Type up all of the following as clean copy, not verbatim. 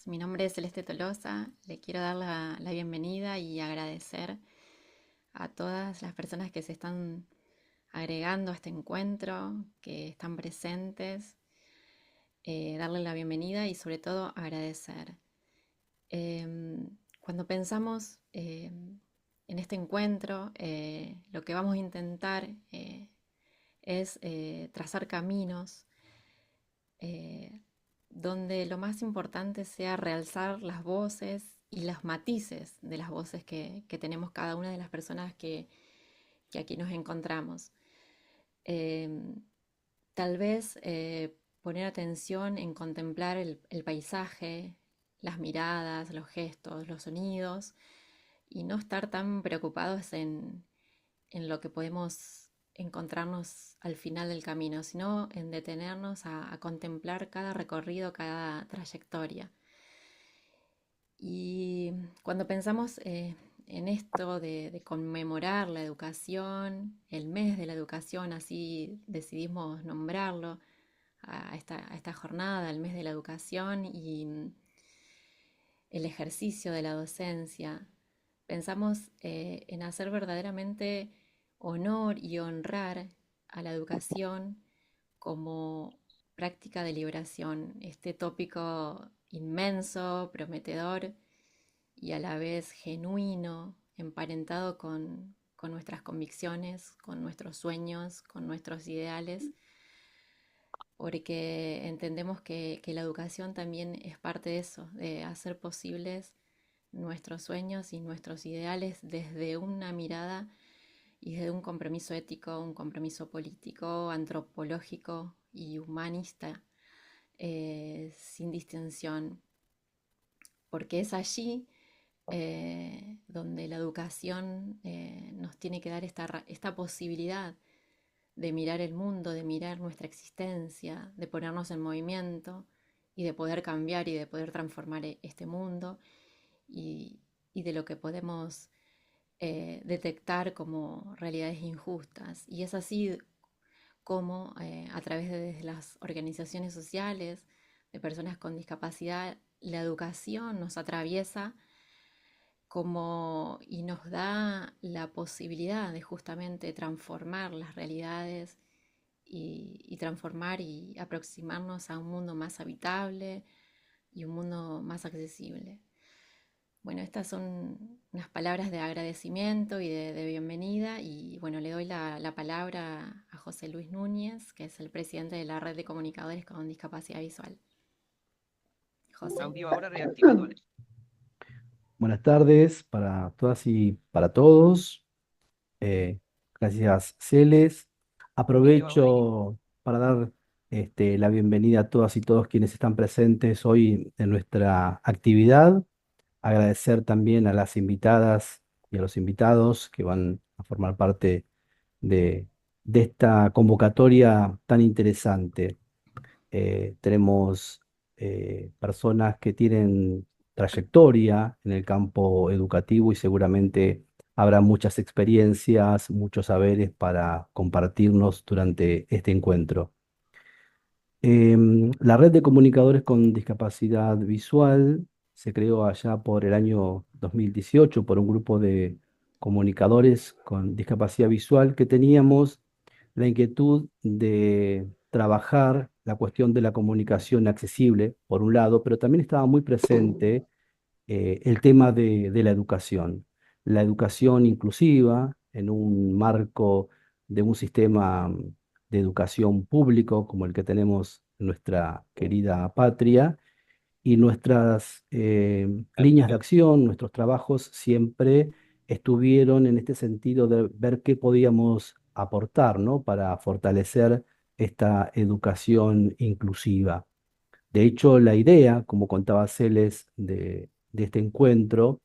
Mi nombre es Celeste Tolosa. Le quiero dar la bienvenida y agradecer a todas las personas que se están agregando a este encuentro, que están presentes, darle la bienvenida y sobre todo agradecer. Cuando pensamos en este encuentro, lo que vamos a intentar es trazar caminos eh, donde lo más importante sea realzar las voces y los matices de las voces que tenemos cada una de las personas que aquí nos encontramos. Eh, Tal vez poner atención en contemplar el paisaje, las miradas, los gestos, los sonidos, y no estar tan preocupados en lo que podemos encontrarnos al final del camino, sino en detenernos a contemplar cada recorrido, cada trayectoria. Y cuando pensamos en esto de conmemorar la educación, el mes de la educación, así decidimos nombrarlo a esta jornada, el mes de la educación y el ejercicio de la docencia, pensamos en hacer verdaderamente honor y honrar a la educación como práctica de liberación, este tópico inmenso, prometedor y a la vez genuino, emparentado con nuestras convicciones, con nuestros sueños, con nuestros ideales, porque entendemos que la educación también es parte de eso, de hacer posibles nuestros sueños y nuestros ideales desde una mirada y desde un compromiso ético, un compromiso político, antropológico y humanista, sin distinción, porque es allí donde la educación nos tiene que dar esta posibilidad de mirar el mundo, de mirar nuestra existencia, de ponernos en movimiento y de poder cambiar y de poder transformar este mundo y, y de lo que podemos detectar como realidades injustas. Y es así como a través de las organizaciones sociales, de personas con discapacidad, la educación nos atraviesa como y nos da la posibilidad de justamente transformar las realidades y transformar y aproximarnos a un mundo más habitable y un mundo más accesible. Bueno, estas son unas palabras de agradecimiento y de bienvenida y bueno, le doy la palabra a José Luis Núñez, que es el presidente de la Red de Comunicadores con Discapacidad Visual. José. Audio ahora reactivado, Alex. Buenas tardes para todas y para todos. Eh, Gracias, Celes. Video ahora Aprovecho para dar la bienvenida a todas y todos quienes están presentes hoy en nuestra actividad. Agradecer también a las invitadas y a los invitados que van a formar parte de, de esta convocatoria tan interesante. Tenemos personas que tienen trayectoria en el campo educativo y seguramente habrá muchas experiencias, muchos saberes para compartirnos durante este encuentro. La red de comunicadores con discapacidad visual se creó allá por el año 2018 por un grupo de comunicadores con discapacidad visual que teníamos la inquietud de trabajar la cuestión de la comunicación accesible, por un lado, pero también estaba muy presente el tema de la educación inclusiva en un marco de un sistema de educación público como el que tenemos en nuestra querida patria y nuestras líneas de acción, nuestros trabajos siempre estuvieron en este sentido de ver qué podíamos aportar, ¿no? Para fortalecer esta educación inclusiva. De hecho, la idea, como contaba Celes, de este encuentro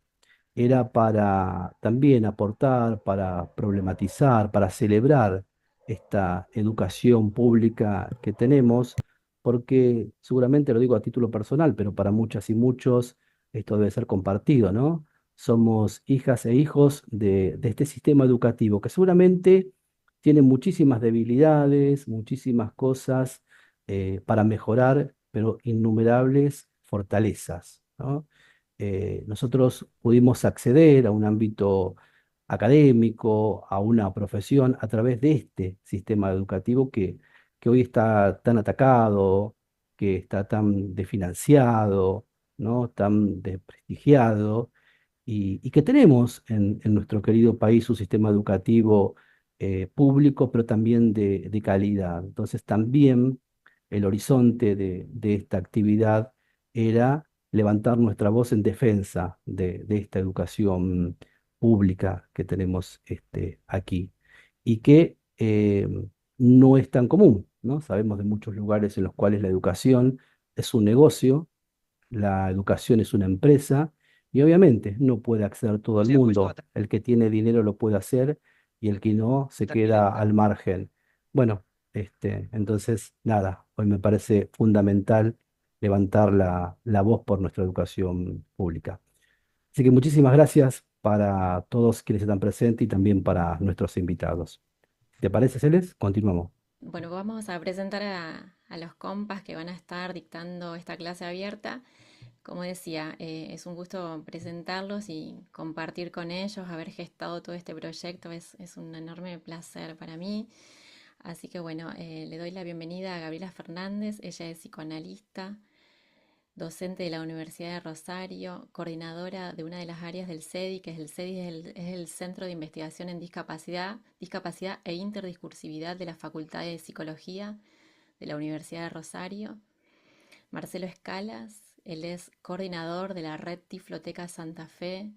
era para también aportar, para problematizar, para celebrar esta educación pública que tenemos, porque seguramente lo digo a título personal, pero para muchas y muchos esto debe ser compartido, ¿no? Somos hijas e hijos de este sistema educativo que seguramente tiene muchísimas debilidades, muchísimas cosas para mejorar, pero innumerables fortalezas. ¿no? Nosotros pudimos acceder a un ámbito académico, a una profesión a través de este sistema educativo que hoy está tan atacado, que está tan desfinanciado, ¿no? Tan desprestigiado y que tenemos en nuestro querido país un sistema educativo público, pero también de calidad. Entonces, también el horizonte de esta actividad era levantar nuestra voz en defensa de esta educación pública que tenemos aquí y que no es tan común, ¿no? Sabemos de muchos lugares en los cuales la educación es un negocio, la educación es una empresa y obviamente no puede acceder todo el Sí, questo mundo. El que tiene dinero lo puede hacer y el que no se queda termina. al margen. Bueno, entonces nada, hoy me parece fundamental levantar la voz por nuestra educación pública. Así que muchísimas gracias para todos quienes están presentes y también para nuestros invitados. ¿Te parece, Celes? Continuamos. Bueno, vamos a presentar a los compas que van a estar dictando esta clase abierta. Como decía, es un gusto presentarlos y compartir con ellos, haber gestado todo este proyecto, es un enorme placer para mí. Así que bueno, le doy la bienvenida a Gabriela Fernández, ella es psicoanalista, docente de la Universidad de Rosario, coordinadora de una de las áreas del CEDI, que es el CEDI, es el Centro de Investigación en Discapacidad e Interdiscursividad de la Facultad de Psicología de la Universidad de Rosario. Marcelo Escalas, él es coordinador de la Red Tifloteca Santa Fe,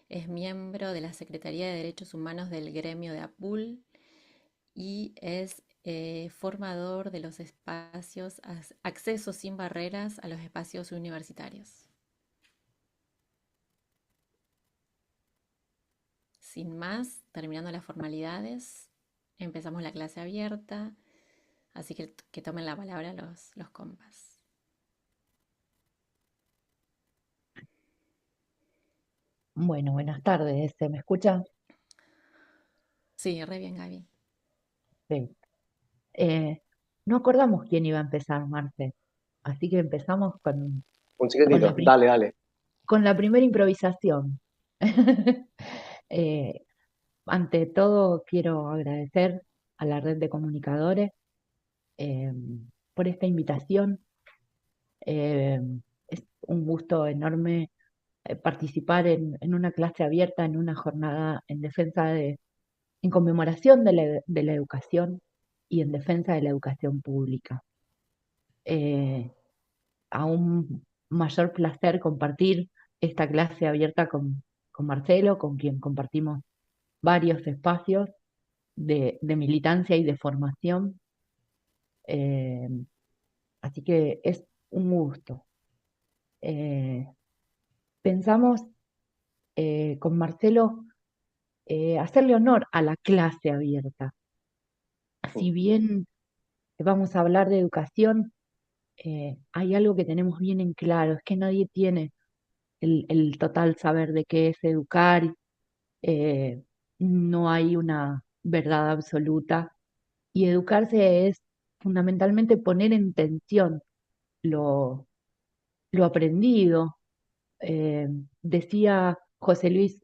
es miembro de la Secretaría de Derechos Humanos del gremio de APUL y es formador de los espacios, acceso sin barreras a los espacios universitarios. Sin más, terminando las formalidades, empezamos la clase abierta, así que tomen la palabra los compas. Bueno, buenas tardes. ¿Se me escucha? Sí, re bien, Gaby. Sí. Eh, no acordamos quién iba a empezar, Marce. Así que empezamos Un con secretito, dale, dale. con la primera improvisación. Eh, ante todo, quiero agradecer a la red de comunicadores eh, por esta invitación. Eh, es un gusto enorme participar en una clase abierta, en una jornada en defensa en conmemoración de la educación y en defensa de la educación pública. Eh, Aún mayor placer compartir esta clase abierta con Marcelo, con quien compartimos varios espacios de militancia y de formación. Eh, Así que es un gusto. Eh, Pensamos con Marcelo hacerle honor a la clase abierta. Si bien vamos a hablar de educación, hay algo que tenemos bien en claro, es que nadie tiene el total saber de qué es educar, eh, no hay una verdad absoluta y educarse es fundamentalmente poner en tensión lo, lo aprendido. Eh, Decía José Luis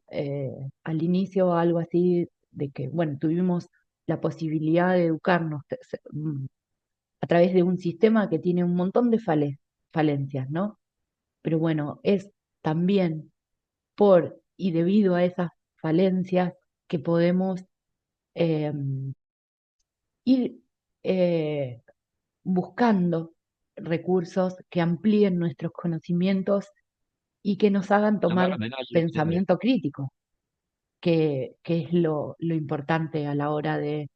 al inicio algo así de que, bueno, tuvimos la posibilidad de educarnos a través de un sistema que tiene un montón de falencias, ¿no? Pero bueno, es también por y debido a esas falencias que podemos eh, ir eh, buscando recursos que amplíen nuestros conocimientos y que nos hagan tomar pensamiento crítico, que es lo importante a la hora de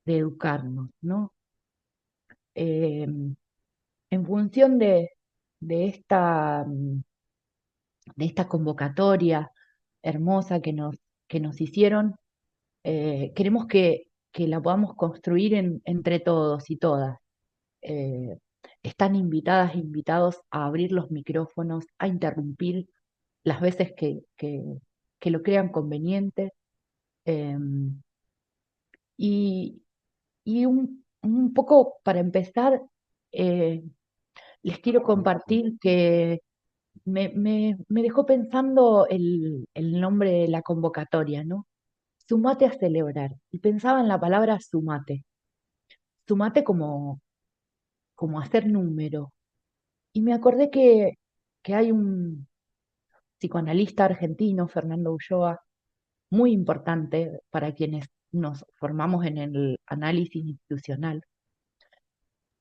educarnos, ¿no? Eh, en función de de esta convocatoria hermosa que nos hicieron, queremos que la podamos construir entre todos y todas. Eh, Están invitadas e invitados a abrir los micrófonos, a interrumpir las veces que lo crean conveniente. eh, y un poco para empezar, les quiero compartir que me dejó pensando el nombre de la convocatoria, ¿no? Sumate a celebrar. Y pensaba en la palabra sumate. Sumate como hacer número. Y me acordé que hay un psicoanalista argentino, Fernando Ulloa, muy importante para quienes nos formamos en el análisis institucional,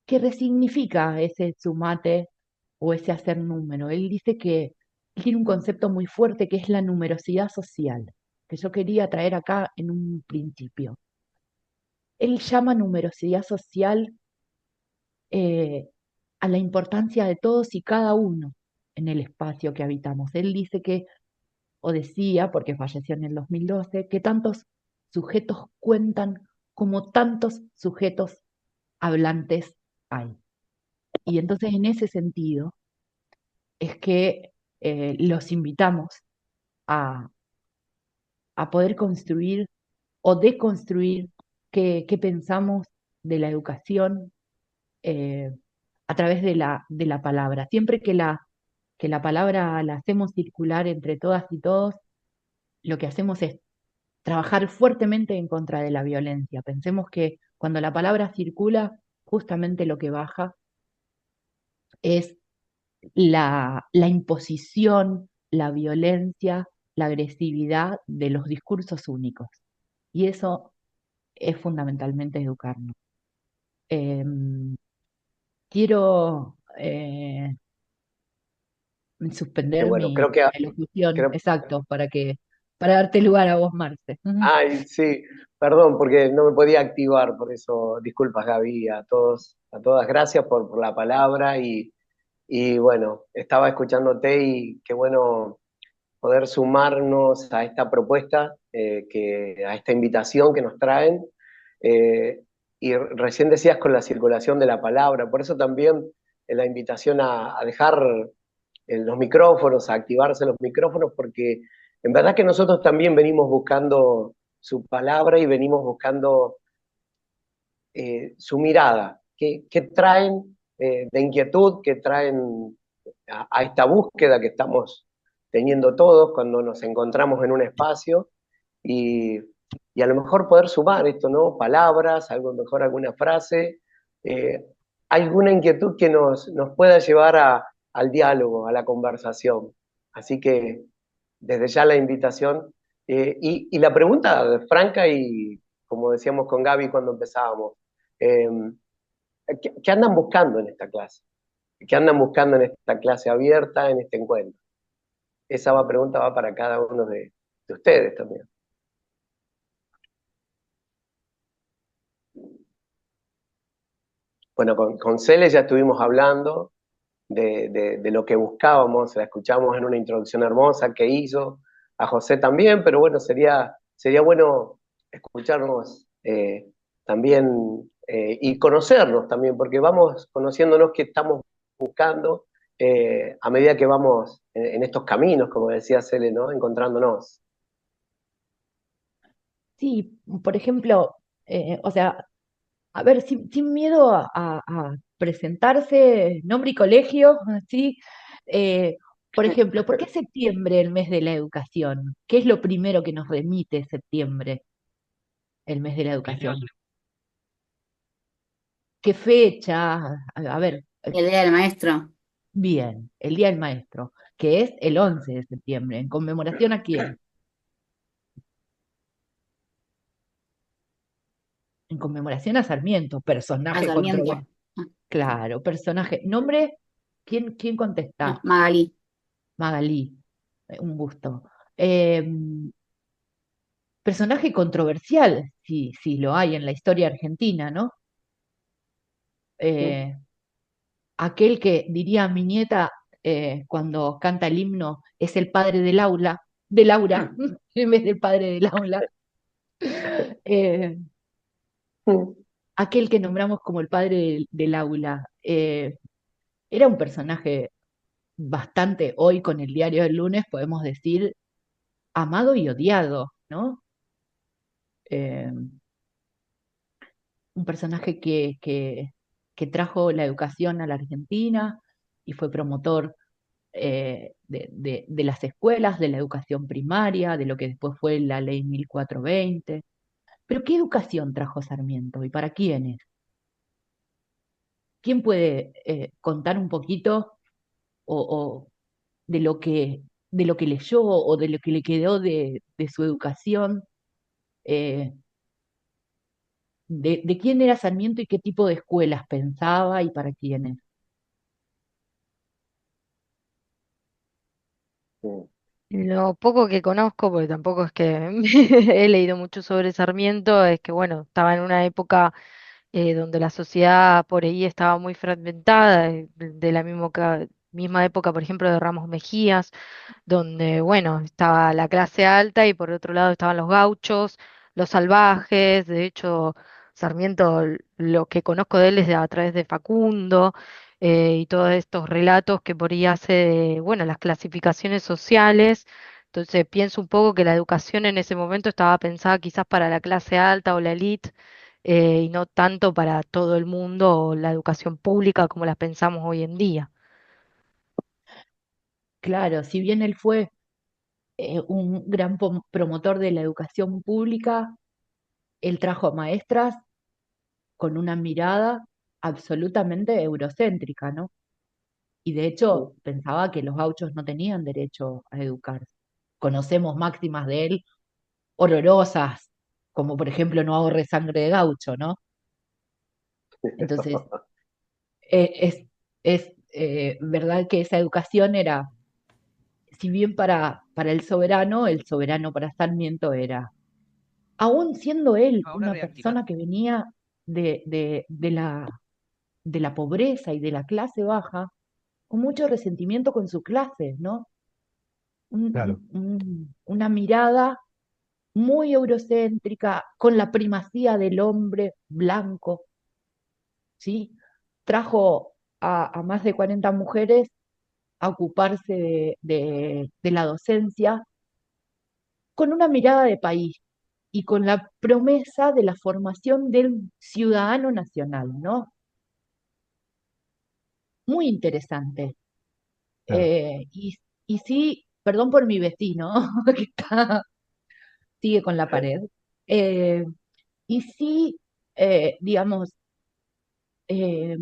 que resignifica ese sumate o ese hacer número. Él dice que él tiene un concepto muy fuerte que es la numerosidad social, que yo quería traer acá en un principio. Él llama numerosidad social eh, a la importancia de todos y cada uno en el espacio que habitamos. Él dice que, o decía, porque falleció en el 2012, que tantos sujetos cuentan como tantos sujetos hablantes hay. Y entonces en ese sentido es que los invitamos a, a poder construir o deconstruir qué pensamos de la educación eh, a través de la palabra. Siempre que la palabra la hacemos circular entre todas y todos, lo que hacemos es trabajar fuertemente en contra de la violencia. Pensemos que cuando la palabra circula, justamente lo que baja es la imposición, la violencia, la agresividad de los discursos únicos. Y eso es fundamentalmente educarnos. Quiero suspender Bueno, creo que, mi elocución, creo, exacto, para darte lugar a vos, Marce. Ujú. ay, sí, perdón, porque no me podía activar, por eso, disculpas, Gaby, a todos, a todas, gracias por la palabra y bueno, estaba escuchándote y qué bueno poder sumarnos a esta propuesta, a esta invitación que nos traen. eh, y recién decías con la circulación de la palabra, por eso también la invitación a dejar los micrófonos, a activarse los micrófonos, porque en verdad que nosotros también venimos buscando su palabra y venimos buscando su mirada, qué traen de inquietud, qué traen a esta búsqueda que estamos teniendo todos cuando nos encontramos en un espacio y, y a lo mejor poder sumar esto, ¿no? Palabras, a lo mejor alguna frase, eh, alguna inquietud que nos pueda llevar al diálogo, a la conversación. Así que desde ya la invitación. Y la pregunta franca y como decíamos con Gaby cuando empezábamos, eh, ¿qué andan buscando en esta clase? ¿Qué andan buscando en esta clase abierta, en este encuentro? Pregunta va para cada uno de ustedes también. Bueno, con Cele ya estuvimos hablando de lo que buscábamos, la escuchamos en una introducción hermosa que hizo, a José también, pero bueno, sería bueno escucharnos también y conocernos también, porque vamos conociéndonos qué estamos buscando a medida que vamos en estos caminos, como decía Cele, ¿no? Encontrándonos. Sí, por ejemplo, o sea, a ver, sin miedo a presentarse, nombre y colegio, ¿sí? Eh, por ejemplo, ¿por qué septiembre, el mes de la educación? ¿Qué es lo primero que nos remite septiembre, el mes de la educación? ¿Qué fecha? A ver, El día del maestro. bien, el Día del Maestro, que es el 11 de septiembre. ¿En conmemoración a quién? En conmemoración a Sarmiento, A personaje Sarmiento. controversial. Claro, personaje. Nombre, ¿quién Ah, contesta? Magalí. Magalí, un gusto. Eh, Personaje controversial, si lo hay en la historia argentina, ¿no? Eh, Aquel que, diría mi nieta, cuando canta el himno, es el padre del aula, de Laura, en vez del padre del aula. Eh, Aquel que nombramos como el padre del aula. Era un personaje bastante, hoy con el diario del lunes, podemos decir, amado y odiado, ¿no? Eh, un personaje que trajo la educación a la Argentina y fue promotor de las escuelas, de la educación primaria, de lo que después fue la ley 1420. Pero ¿qué educación trajo Sarmiento y para quiénes? ¿Quién puede contar un poquito o de de lo que leyó o de lo que le quedó de su educación? eh, de quién era Sarmiento y qué tipo de escuelas pensaba y para quiénes. Mm. Lo poco que conozco, porque tampoco es que he leído mucho sobre Sarmiento, es que bueno, estaba en una época donde la sociedad por ahí estaba muy fragmentada, de la misma época, por ejemplo, de Ramos Mejías, donde, bueno, estaba la clase alta y por otro lado estaban los gauchos, los salvajes. De hecho, Sarmiento, lo que conozco de él es a través de Facundo, y todos estos relatos que por ahí hace de, bueno, las clasificaciones sociales. Entonces pienso un poco que la educación en ese momento estaba pensada quizás para la clase alta o la élite, y no tanto para todo el mundo o la educación pública como la pensamos hoy en día. Claro, si bien él fue un gran promotor de la educación pública, él trajo maestras con una mirada absolutamente eurocéntrica, ¿no? Y de hecho pensaba que los gauchos no tenían derecho a educarse. Conocemos máximas de él horrorosas, como por ejemplo no ahorre sangre de gaucho, ¿no? Entonces, es verdad que esa educación era, si bien para el soberano para Sarmiento era, aún siendo él una persona que venía de, de, de la, de la pobreza y de la clase baja, con mucho resentimiento con su clase, ¿no? Claro, Una mirada muy eurocéntrica, con la primacía del hombre blanco, ¿sí? Trajo a más de 40 mujeres a ocuparse de la docencia con una mirada de país y con la promesa de la formación del ciudadano nacional, ¿no? Muy interesante. claro. Y, y sí, perdón por mi vecino, que sigue con la pared. eh, y sí, digamos, eh,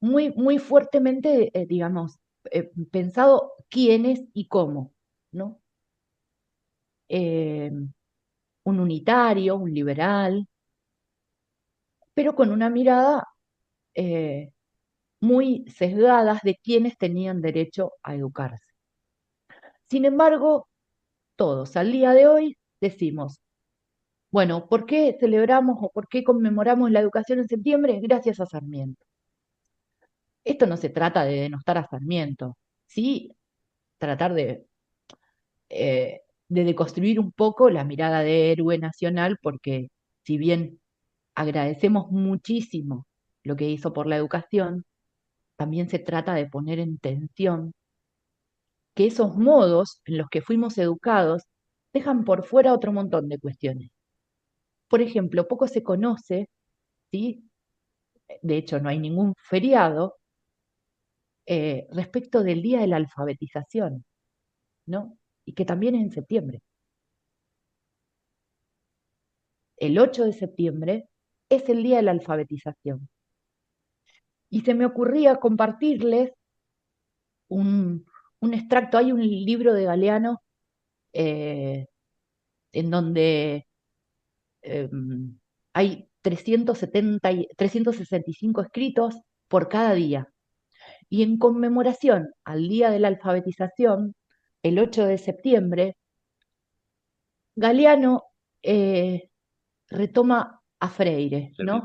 muy fuertemente, digamos, pensado quién es y cómo, ¿no? Eh, un unitario, un liberal, pero con una mirada eh, muy sesgadas de quienes tenían derecho a educarse. Sin embargo, todos al día de hoy decimos, bueno, ¿por qué celebramos o por qué conmemoramos la educación en septiembre? Gracias a Sarmiento. Esto no se trata de denostar a Sarmiento, sí tratar de deconstruir un poco la mirada de héroe nacional, porque si bien agradecemos muchísimo lo que hizo por la educación, también se trata de poner en tensión que esos modos en los que fuimos educados dejan por fuera otro montón de cuestiones. Por ejemplo, poco se conoce, ¿sí? De hecho no hay ningún feriado respecto del Día de la Alfabetización, ¿no? Y que también es en septiembre. El 8 de septiembre es el Día de la Alfabetización. Y se me ocurría compartirles un, un extracto. Hay un libro de Galeano eh, en donde eh, hay 365 escritos por cada día. Y en conmemoración al Día de la Alfabetización, el 8 de septiembre, Galeano retoma a Freire, ¿no?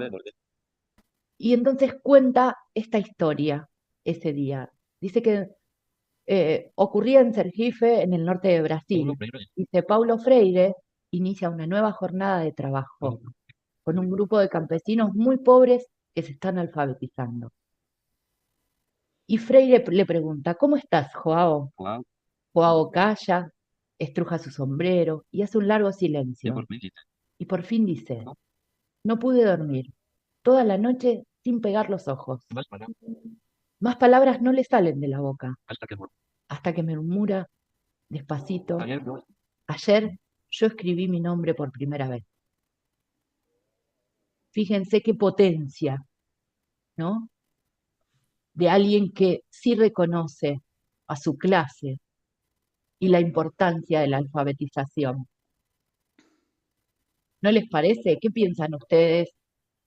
Y entonces cuenta esta historia ese día. Dice que ocurría en Sergipe, en el norte de Brasil. Dice, Paulo Freire inicia una nueva jornada de trabajo con un grupo de campesinos muy pobres que se están alfabetizando. Y Freire le pregunta, ¿cómo estás, Joao? Joao calla, estruja su sombrero y hace un largo silencio. Y por fin dice, no pude dormir toda la noche sin pegar los ojos. Más palabras no le salen de la boca, hasta que murmura despacito, ayer yo escribí mi nombre por primera vez. Fíjense qué potencia, ¿no? De alguien que sí reconoce a su clase y la importancia de la alfabetización. ¿No les parece? ¿Qué piensan ustedes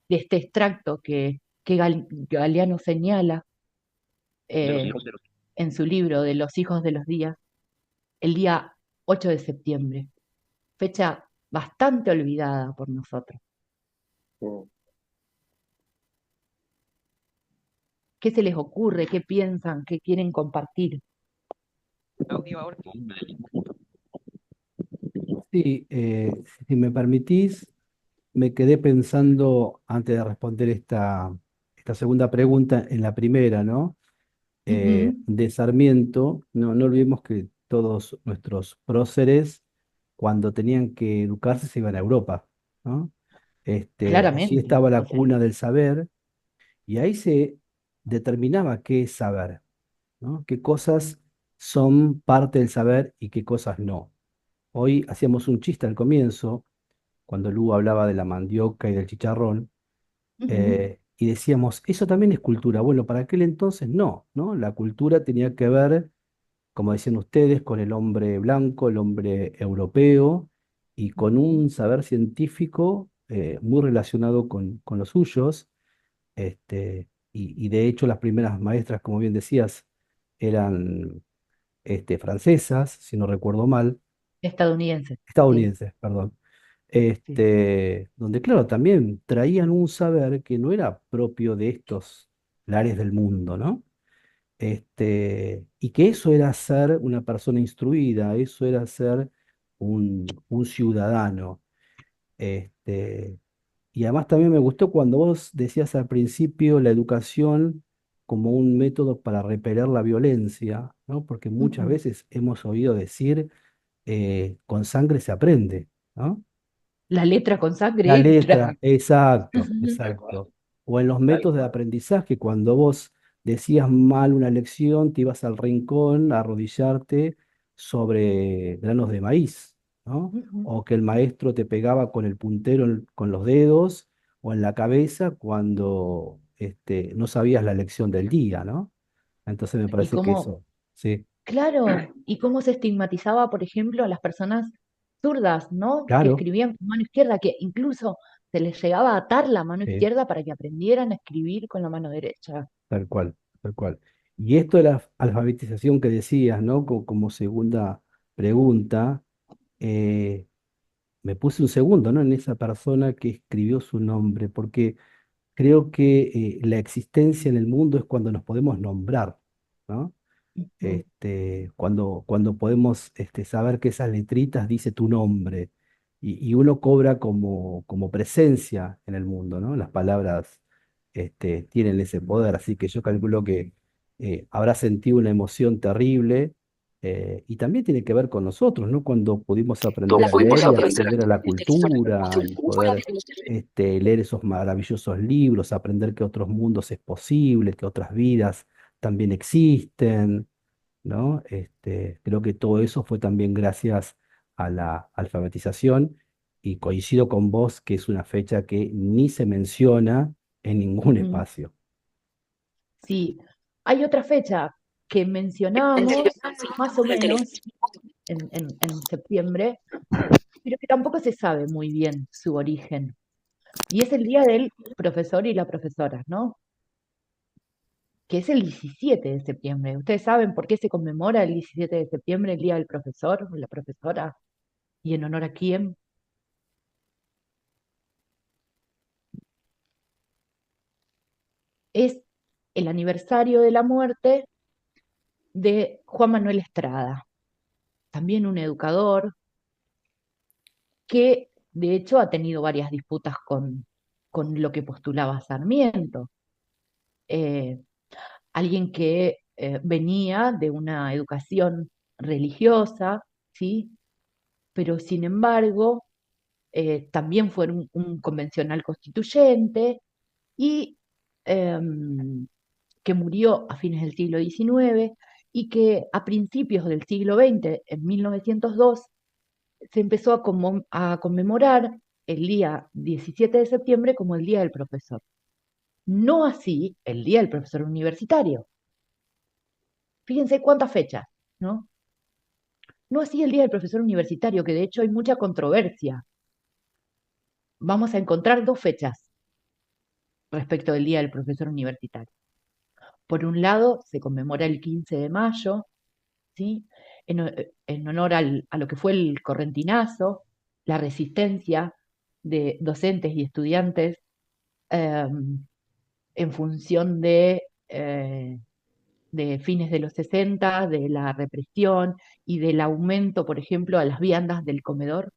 de este extracto que Galeano señala eh, en su libro de los hijos de los días, el día 8 de septiembre, fecha bastante olvidada por nosotros? Mm. ¿Qué se les ocurre? ¿Qué piensan? ¿Qué quieren compartir? Sí, si me permitís, me quedé pensando antes de responder esta segunda pregunta en la primera, ¿no? Ujú, De Sarmiento, no olvidemos que todos nuestros próceres, cuando tenían que educarse, se iban a Europa, ¿no? Allí claramente. estaba la O sea, cuna del saber y ahí se determinaba qué es saber, ¿no? Qué cosas son parte del saber y qué cosas no. Hoy hacíamos un chiste al comienzo, cuando Lu hablaba de la mandioca y del chicharrón, ujú, y decíamos, eso también es cultura. Bueno, para aquel entonces no, ¿no? La cultura tenía que ver, como decían ustedes, con el hombre blanco, el hombre europeo, y con ujú. un saber científico muy relacionado con los suyos. Y de hecho las primeras maestras, como bien decías, eran francesas, si no recuerdo mal, Estadounidenses, sí, estadounidenses, perdón. sí. Donde claro, también traían un saber que no era propio de estos lares del mundo, ¿no? Y que eso era ser una persona instruida, eso era ser un ciudadano. Este, y además también me gustó cuando vos decías al principio la educación como un método para repeler la violencia, ¿no? Porque muchas Ujú. veces hemos oído decir, con sangre se aprende, ¿no? La letra con La sangre entra. letra, exacto, Ujú, Tal cual, exacto. O en los tal métodos de cual. aprendizaje, cuando vos decías mal una lección, te ibas al rincón a arrodillarte sobre granos de maíz, ¿no? ujú. O que el maestro te pegaba con el puntero con los dedos o en la cabeza cuando no sabías la lección del día, ¿no? Entonces me Y parece que cómo, eso, sí, claro, y cómo se estigmatizaba, por ejemplo, a las personas zurdas, ¿no? Que claro, escribían con mano izquierda, que incluso se les llegaba a atar la mano sí. izquierda para que aprendieran a escribir con la mano derecha. Tal cual, tal cual. Y esto de la alfabetización que decías, ¿no? Como segunda pregunta, eh, me puse un segundo, ¿no? En esa persona que escribió su nombre, porque creo que la existencia en el mundo es cuando nos podemos nombrar, ¿no? Ujú. Cuando podemos saber que esas letritas dice tu nombre y uno cobra como presencia en el mundo, ¿no? Las palabras tienen ese poder, así que yo calculo que habrá sentido una emoción terrible y también tiene que ver con nosotros, ¿no? Cuando pudimos aprender a leer y acceder a la cultura y poder leer esos maravillosos libros, aprender que otros mundos es posible, que otras vidas también existen, ¿no? Creo que todo eso fue también gracias a la alfabetización y coincido con vos que es una fecha que ni se menciona en ningún Ujú. espacio. Sí, hay otra fecha que mencionamos más o menos en septiembre, pero que tampoco se sabe muy bien su origen. Y es el día del profesor y la profesora, ¿no? Que es el 17 de septiembre. ¿Ustedes saben por qué se conmemora el 17 de septiembre, el día del profesor o la profesora? ¿Y en honor a quién? Es el aniversario de la muerte de Juan Manuel Estrada, también un educador que de hecho ha tenido varias disputas con lo que postulaba Sarmiento. Eh, Alguien que venía de una educación religiosa, ¿sí? Pero sin embargo también fue un convencional constituyente y eh, que murió a fines del siglo XIX y que a principios del siglo XX, en 1902, se empezó a conmemorar el día 17 de septiembre como el Día del Profesor. No así el Día del Profesor Universitario. Fíjense cuántas fechas, ¿no? No así el Día del Profesor Universitario, que de hecho hay mucha controversia. Vamos a encontrar dos fechas respecto del Día del Profesor Universitario. Por un lado, se conmemora el 15 de mayo, ¿sí? En honor a lo que fue el correntinazo, la resistencia de docentes y estudiantes eh, en función de fines de los 60, de la represión y del aumento, por ejemplo, a las viandas del comedor.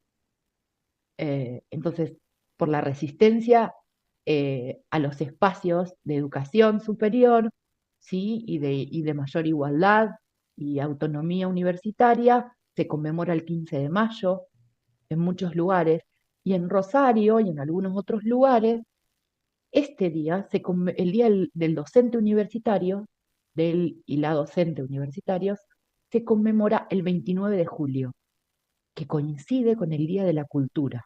Entonces, por la resistencia a los espacios de educación superior, ¿sí? Y de mayor igualdad y autonomía universitaria, se conmemora el 15 de mayo en muchos lugares, y en Rosario y en algunos otros lugares, este día, el día del docente universitario, y la docente universitarios, se conmemora el 29 de julio, que coincide con el Día de la Cultura.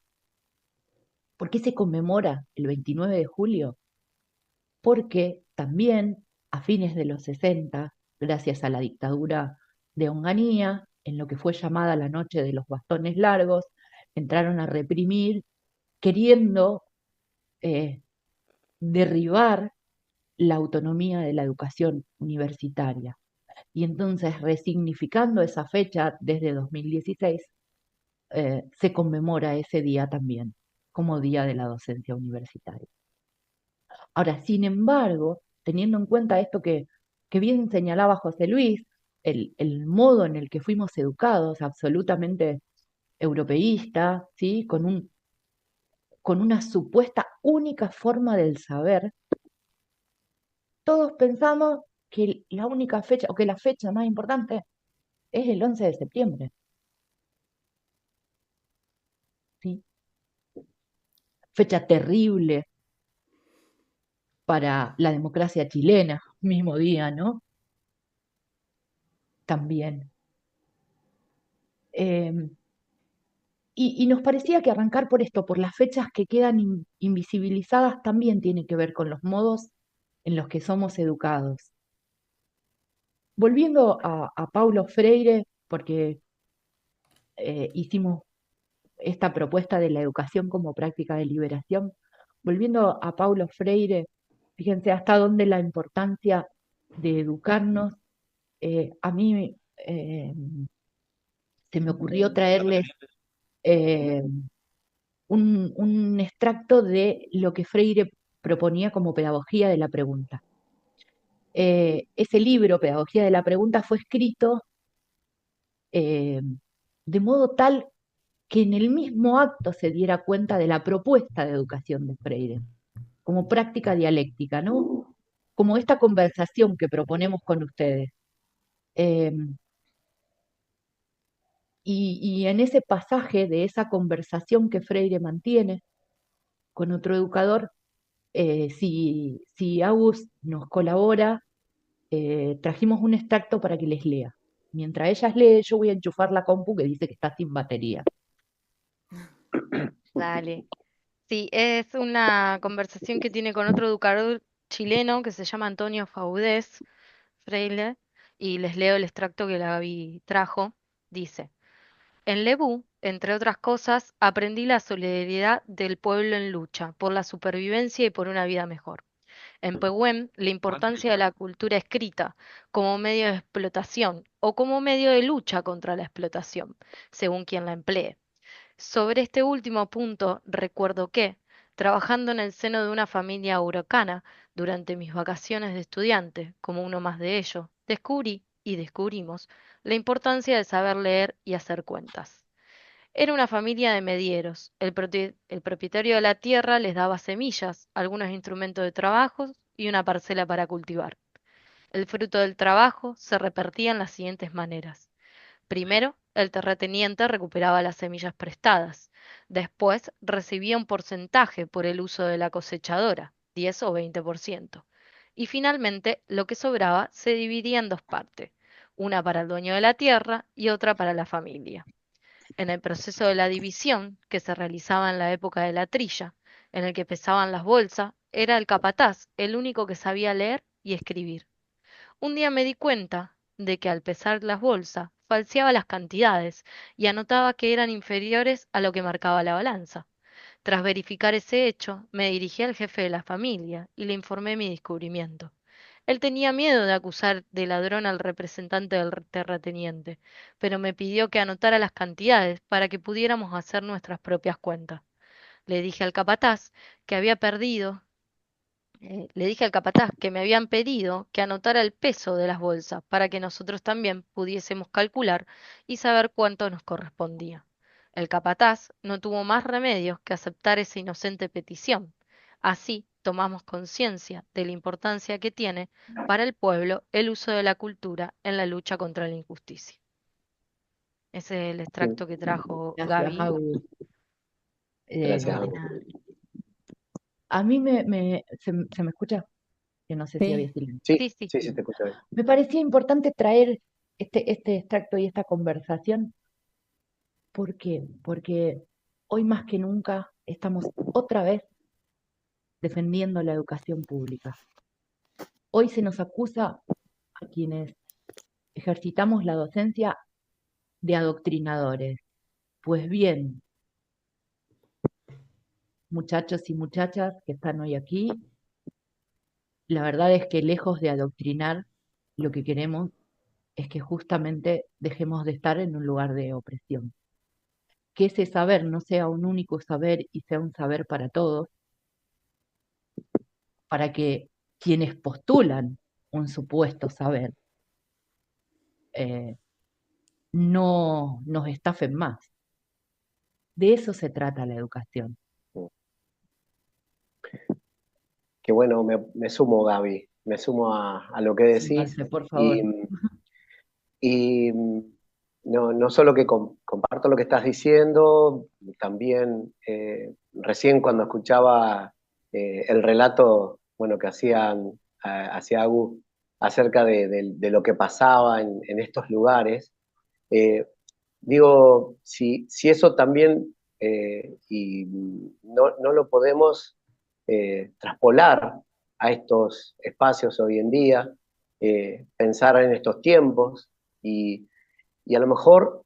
¿Por qué se conmemora el 29 de julio? Porque también a fines de los 60, gracias a la dictadura de Onganía, en lo que fue llamada la Noche de los Bastones Largos, entraron a reprimir, queriendo eh, derribar la autonomía de la educación universitaria. Y entonces, resignificando esa fecha desde 2016, se conmemora ese día también como Día de la Docencia Universitaria. Ahora, sin embargo, teniendo en cuenta esto que bien señalaba José Luis, el modo en el que fuimos educados, absolutamente europeísta, ¿sí? Con una supuesta única forma del saber, todos pensamos que la única fecha, o que la fecha más importante, es el 11 de septiembre, ¿sí? Fecha terrible para la democracia chilena, mismo día, ¿no? También. Eh, y nos parecía que arrancar por esto, por las fechas que quedan invisibilizadas, también tiene que ver con los modos en los que somos educados. Volviendo a Paulo Freire, porque hicimos esta propuesta de la educación como práctica de liberación, volviendo a Paulo Freire, fíjense hasta dónde la importancia de educarnos. A mí se me ocurrió traerles eh, un extracto de lo que Freire proponía como pedagogía de la pregunta. Ese libro, Pedagogía de la Pregunta, fue escrito eh, de modo tal que en el mismo acto se diera cuenta de la propuesta de educación de Freire, como práctica dialéctica, ¿no? Como esta conversación que proponemos con ustedes. Eh, y en ese pasaje de esa conversación que Freire mantiene con otro educador, si Agus nos colabora, trajimos un extracto para que les lea. Mientras ellas leen, yo voy a enchufar la compu que dice que está sin batería. Dale. Sí, es una conversación que tiene con otro educador chileno que se llama Antonio Faudés Freire, y les leo el extracto que la Gaby trajo. Dice, en Lebu, entre otras cosas, aprendí la solidaridad del pueblo en lucha por la supervivencia y por una vida mejor. En Pehuen, la importancia de la cultura escrita como medio de explotación o como medio de lucha contra la explotación, según quien la emplee. Sobre este último punto, recuerdo que, trabajando en el seno de una familia huracana durante mis vacaciones de estudiante, como uno más de ellos, descubrí y descubrimos la importancia de saber leer y hacer cuentas. Era una familia de medieros. El propietario de la tierra les daba semillas, algunos instrumentos de trabajo y una parcela para cultivar. El fruto del trabajo se repartía en las siguientes maneras. Primero, el terrateniente recuperaba las semillas prestadas. Después, recibía un porcentaje por el uso de la cosechadora, 10 o 20%. y finalmente lo que sobraba se dividía en dos partes, una para el dueño de la tierra y otra para la familia. En el proceso de la división, que se realizaba en la época de la trilla, en el que pesaban las bolsas, era el capataz el único que sabía leer y escribir. Un día me di cuenta de que al pesar las bolsas falseaba las cantidades y anotaba que eran inferiores a lo que marcaba la balanza. Tras verificar ese hecho, me dirigí al jefe de la familia y le informé mi descubrimiento. Él tenía miedo de acusar de ladrón al representante del terrateniente, pero me pidió que anotara las cantidades para que pudiéramos hacer nuestras propias cuentas. Le dije al capataz que había perdido Le dije al capataz que me habían pedido que anotara el peso de las bolsas para que nosotros también pudiésemos calcular y saber cuánto nos correspondía. El capataz no tuvo más remedio que aceptar esa inocente petición. Así tomamos conciencia de la importancia que tiene para el pueblo el uso de la cultura en la lucha contra la injusticia. Ese es el extracto que trajo Gracias, Gaby. Agus. Gracias, De Agus. nada. A mí se me escucha, que no sé si había Sí, silencio. Sí, Sí, sí. sí, te escucho bien. Me parecía importante traer este extracto y esta conversación. ¿Por qué? Porque hoy más que nunca estamos otra vez defendiendo la educación pública. Hoy se nos acusa a quienes ejercitamos la docencia de adoctrinadores. Pues bien, muchachos y muchachas que están hoy aquí, la verdad es que lejos de adoctrinar, lo que queremos es que justamente dejemos de estar en un lugar de opresión. Que ese saber no sea un único saber y sea un saber para todos, para que quienes postulan un supuesto saber eh, no nos estafen más. De eso se trata la educación. Qué bueno, me sumo, Gaby, me sumo a lo que decís. Sumarse, por Y, favor. y no solo que comparto lo que estás diciendo, también recién cuando escuchaba el relato, bueno, que hacía Agu acerca de lo que pasaba en estos lugares, eh, digo, si eso también, y no lo podemos traspolar a estos espacios hoy en día, pensar en estos tiempos y a lo mejor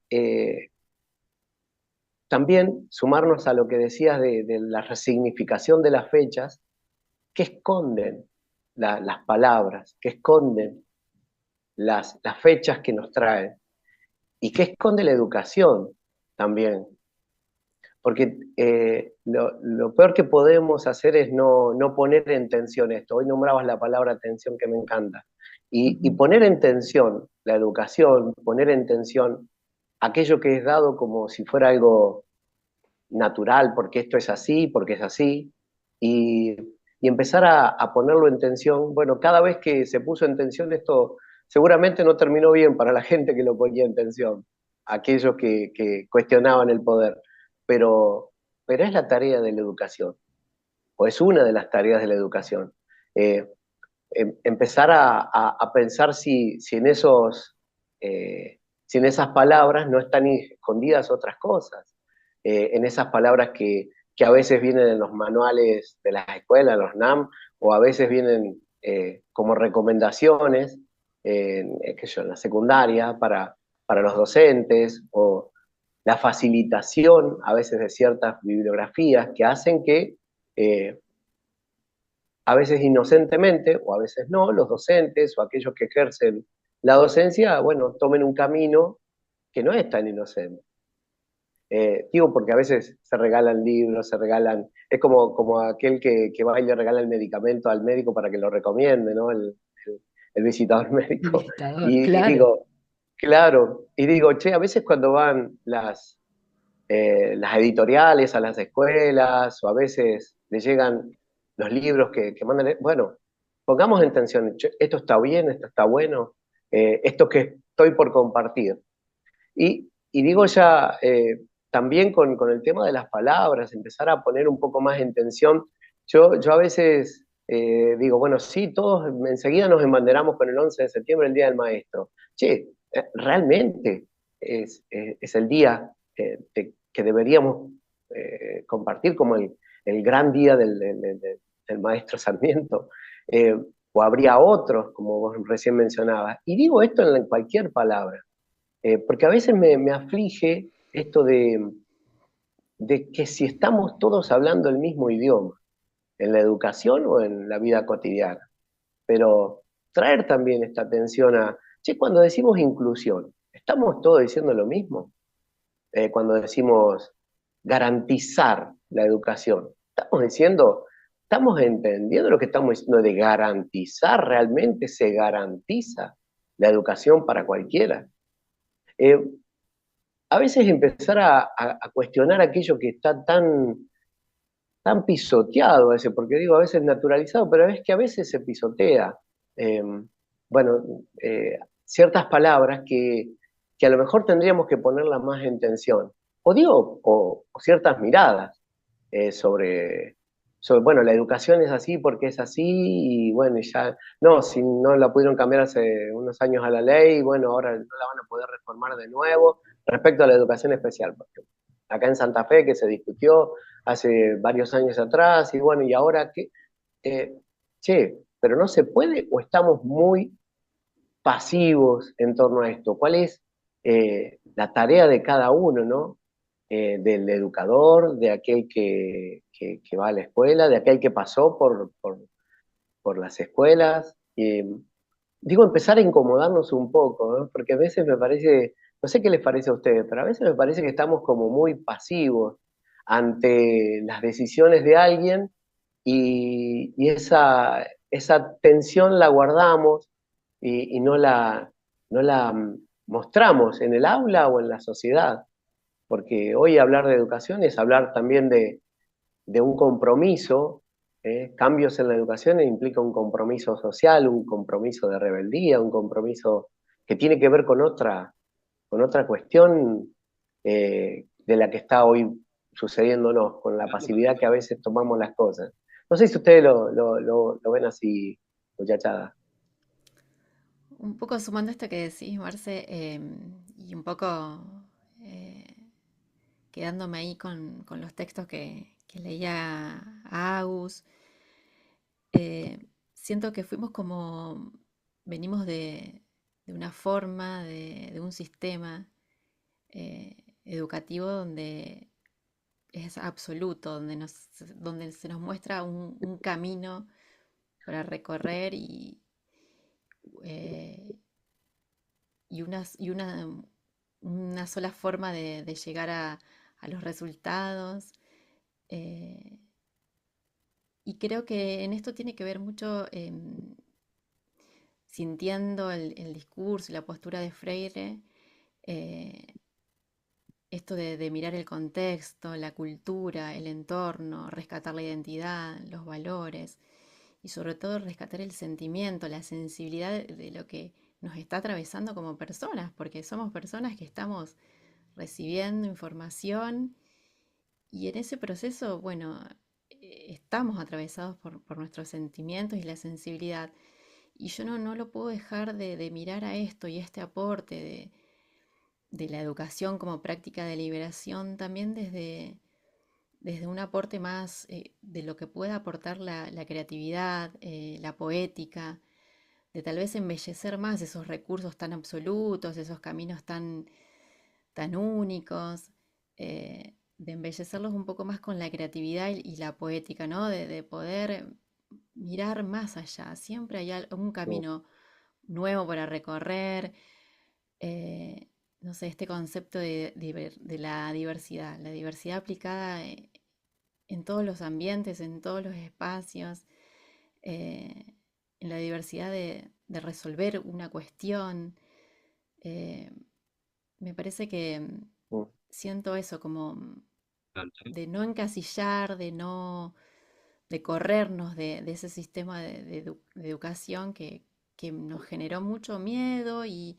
también sumarnos a lo que decías de la resignificación de las fechas, que esconden las palabras, que esconden las fechas que nos traen y que esconde la educación también. Porque lo peor que podemos hacer es no poner en tensión esto. Hoy nombrabas la palabra tensión que me encanta. Y poner en tensión la educación, poner en tensión aquello que es dado como si fuera algo natural, porque esto es así, porque es así, y, y empezar a ponerlo en tensión. Bueno, cada vez que se puso en tensión esto, seguramente no terminó bien para la gente que lo ponía en tensión, aquellos que cuestionaban el poder, pero, pero es la tarea de la educación, o es una de las tareas de la educación. Eh, Empezar a pensar si en si en esas palabras no están escondidas otras cosas, en esas palabras que a veces vienen en los manuales de las escuelas, los NAM, o a veces vienen como recomendaciones en la secundaria para los docentes, o la facilitación a veces de ciertas bibliografías que hacen que a veces inocentemente, o a veces no, los docentes o aquellos que ejercen la docencia, bueno, tomen un camino que no es tan inocente. Digo, porque a veces se regalan libros, es como aquel que va y le regala el medicamento al médico para que lo recomiende, ¿no? El visitador El médico. visitador, Y claro. digo, claro, y digo, che, a veces cuando van las editoriales a las escuelas, o a veces le llegan los libros que mandan, bueno, pongamos en tensión, esto está bien, esto está bueno, esto que estoy por compartir. Y digo ya, también con el tema de las palabras, empezar a poner un poco más en tensión. Yo a veces digo, bueno, sí, todos enseguida nos embanderamos con el 11 de septiembre, el Día del Maestro. Che, realmente es el día que deberíamos compartir como el gran día del maestro Sarmiento. Eh, o habría otros, como vos recién mencionabas. Y digo esto en cualquier palabra, porque a veces me aflige esto de que si estamos todos hablando el mismo idioma, en la educación o en la vida cotidiana. Pero traer también esta atención a, che, cuando decimos inclusión, ¿estamos todos diciendo lo mismo? Cuando decimos garantizar la educación, estamos entendiendo lo que estamos diciendo de garantizar, realmente se garantiza la educación para cualquiera. Eh, a veces empezar a cuestionar aquello que está tan pisoteado ese, porque digo a veces naturalizado, pero es que a veces se pisotea. Eh, bueno, ciertas palabras que a lo mejor tendríamos que ponerlas más en tensión. O digo, o ciertas miradas bueno, la educación es así porque es así, y bueno, y ya, no, si no la pudieron cambiar hace unos años a la ley, bueno, ahora no la van a poder reformar de nuevo, respecto a la educación especial, por ejemplo. Acá en Santa Fe, que se discutió hace varios años atrás, y bueno, ¿y ahora qué? Eh, Che, pero no se puede o estamos muy pasivos en torno a esto. ¿Cuál es la tarea de cada uno, ¿no? Del educador, de aquel que va a la escuela, de aquel que pasó por las escuelas. Digo, empezar a incomodarnos un poco, ¿no? Porque a veces me parece, no sé qué les parece a ustedes, pero a veces me parece que estamos como muy pasivos ante las decisiones de alguien y esa tensión la guardamos y no la mostramos en el aula o en la sociedad, porque hoy hablar de educación es hablar también de un compromiso. Cambios en la educación implica un compromiso social, un compromiso de rebeldía, un compromiso que tiene que ver con otra cuestión de la que está hoy sucediéndonos, con la pasividad que a veces tomamos las cosas. No sé si ustedes lo ven así, muchachada. Un poco sumando esto que decís, Marce, y un poco eh, quedándome ahí con los textos que leía Agus, eh, siento que fuimos como, venimos de una forma, de un sistema educativo donde es absoluto, donde se nos muestra un camino para recorrer eh, y una sola forma de llegar a los resultados. eh, y creo que en esto tiene que ver mucho sintiendo el discurso y la postura de Freire, eh, esto de mirar el contexto, la cultura, el entorno, rescatar la identidad, los valores y sobre todo rescatar el sentimiento, la sensibilidad de lo que nos está atravesando como personas, porque somos personas que estamos recibiendo información y en ese proceso, bueno, estamos atravesados por nuestros sentimientos y la sensibilidad. Y yo no lo puedo dejar de mirar a esto y este aporte de la educación como práctica de liberación también desde un aporte más de lo que pueda aportar la creatividad, la poética, de tal vez embellecer más esos recursos tan absolutos, esos caminos tan únicos, de embellecerlos un poco más con la creatividad y la poética, ¿no? De poder mirar más allá. Siempre hay un camino nuevo para recorrer. No sé, este concepto de la diversidad aplicada en todos los ambientes, en todos los espacios, eh, en la diversidad de resolver una cuestión. eh, Me parece que siento eso como de no encasillar, de corrernos de ese sistema de educación que nos generó mucho miedo y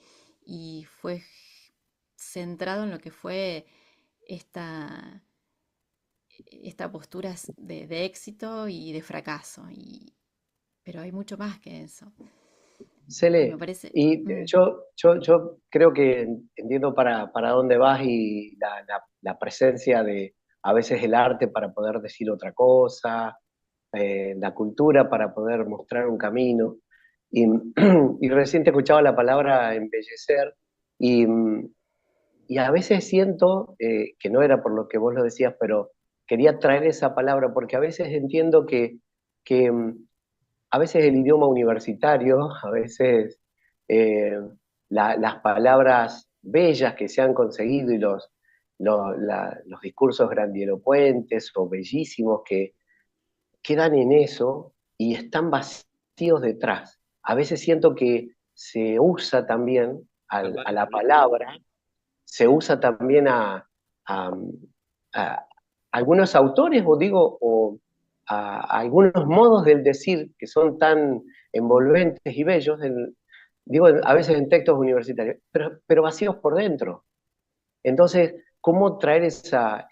fue centrado en lo que fue esta postura de éxito y de fracaso. Y pero hay mucho más que eso. Y me Cele, parece, y mm, yo creo que entiendo para dónde vas y la presencia de a veces el arte para poder decir otra cosa, la cultura para poder mostrar un camino. Y, y recién te escuchaba la palabra embellecer y, y a veces siento, que no era por lo que vos lo decías, pero quería traer esa palabra porque a veces entiendo que a veces el idioma universitario, a veces eh, las palabras bellas que se han conseguido y los discursos grandilocuentes o bellísimos que quedan en eso y están vacíos detrás. A veces siento que se usa también a la palabra, se usa también a- a algunos autores, o digo, o a algunos modos del decir que son tan envolventes y bellos, digo, a veces en textos universitarios, pero vacíos por dentro. Entonces, ¿cómo traer esa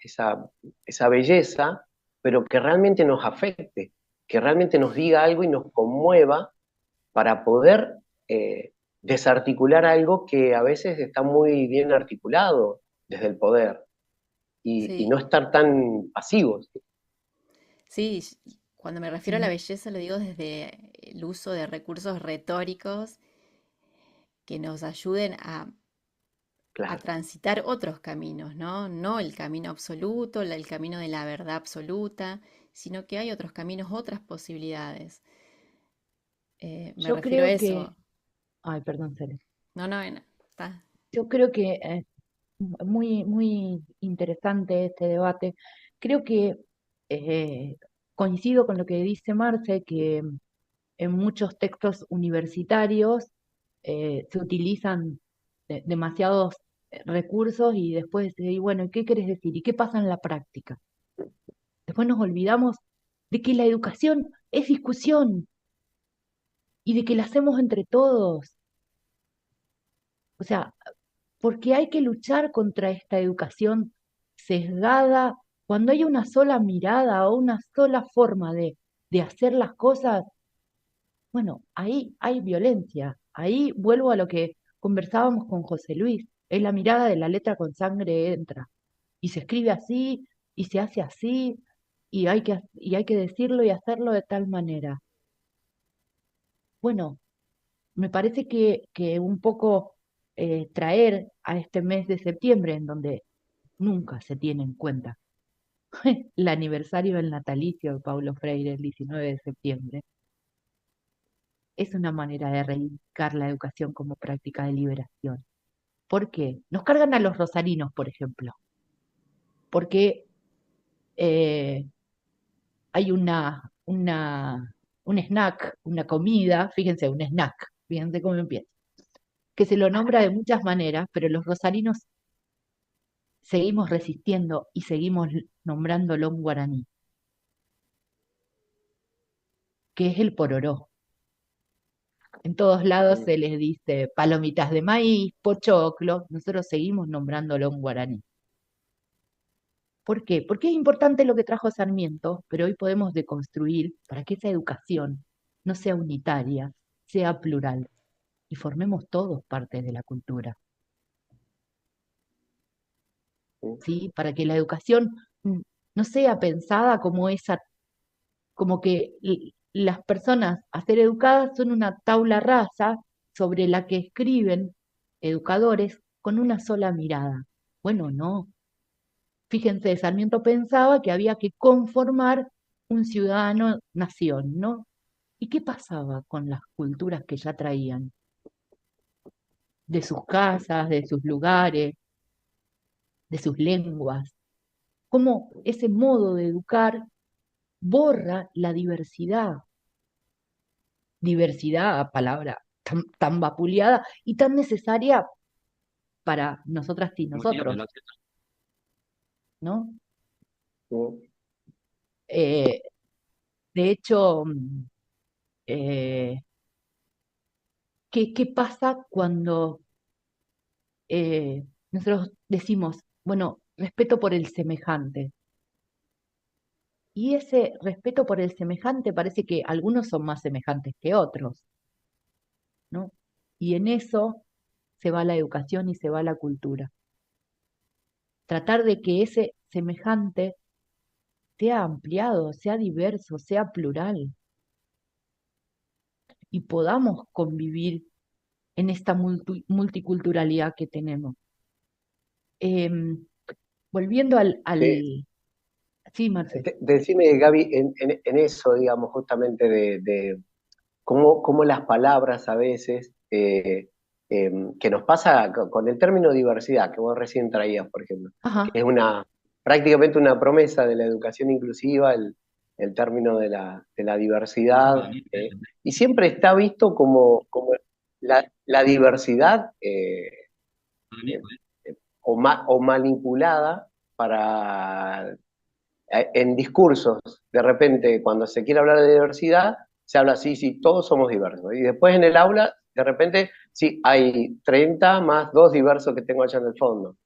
belleza, pero que realmente nos afecte, que realmente nos diga algo y nos conmueva para poder desarticular algo que a veces está muy bien articulado desde el poder y sí, no estar tan pasivos? sí, cuando me refiero a la Sí, belleza lo digo desde el uso de recursos retóricos que nos ayuden a Claro. transitar otros caminos, ¿no? No el camino absoluto, el camino de la verdad absoluta, sino que hay otros caminos, otras posibilidades. Me yo refiero a creo que, eso. ay, perdón, Cele. No, no, está. Yo creo que muy, muy interesante este debate. Creo que eh, coincido con lo que dice Marce, que en muchos textos universitarios se utilizan demasiados recursos y después, y bueno, ¿qué querés decir? ¿Y qué pasa en la práctica? Después nos olvidamos de que la educación es discusión y de que la hacemos entre todos. O sea, porque hay que luchar contra esta educación sesgada. Cuando hay una sola mirada o una sola forma de hacer las cosas, bueno, ahí hay violencia. Ahí vuelvo a lo que conversábamos con José Luis. Es la mirada de la letra con sangre entra. Y se escribe así, y se hace así, y hay que decirlo y hacerlo de tal manera. Bueno, me parece que un poco traer a este mes de septiembre, en donde nunca se tiene en cuenta el aniversario del natalicio de Paulo Freire, el 19 de septiembre, es una manera de reivindicar la educación como práctica de liberación. ¿Por qué? Nos cargan a los rosarinos, por ejemplo, porque eh, hay un snack, una comida, fíjense, un snack, fíjense cómo empieza, que se lo nombra de muchas maneras, pero los rosarinos seguimos resistiendo y seguimos nombrándolo en guaraní, que es el pororó. En todos lados se les dice palomitas de maíz, pochoclo, nosotros seguimos nombrándolo en guaraní. ¿Por qué? Porque es importante lo que trajo Sarmiento, pero hoy podemos deconstruir para que esa educación no sea unitaria, sea plural y formemos todos parte de la cultura, ¿sí? Para que la educación no sea pensada como esa, como que las personas a ser educadas son una tabla rasa sobre la que escriben educadores con una sola mirada. Bueno, no. Fíjense, Sarmiento pensaba que había que conformar un ciudadano-nación, ¿no? ¿Y qué pasaba con las culturas que ya traían? De sus casas, de sus lugares, de sus lenguas. ¿Cómo ese modo de educar borra la diversidad? Diversidad, palabra tan vapuleada y tan necesaria para nosotras y nosotros, ¿no? Eh, de hecho, eh, ¿qué pasa cuando nosotros decimos, bueno, respeto por el semejante? Y ese respeto por el semejante parece que algunos son más semejantes que otros, ¿no? Y en eso se va la educación y se va la cultura. Tratar de que ese semejante sea ampliado, sea diverso, sea plural y podamos convivir en esta multiculturalidad que tenemos. Em, volviendo Sí, Sí, Marce. decime, Gaby, en eso, digamos, justamente de cómo las palabras a veces, que nos pasa con el término diversidad, que vos recién traías, por ejemplo, que Ajá, es prácticamente una promesa de la educación inclusiva, el término de la diversidad, y siempre está visto como la diversidad eh, o manipulada para en discursos, de repente, cuando se quiere hablar de diversidad, se habla así, sí, todos somos diversos. Y después en el aula, de repente, sí, hay 30 más 2 diversos que tengo allá en el fondo,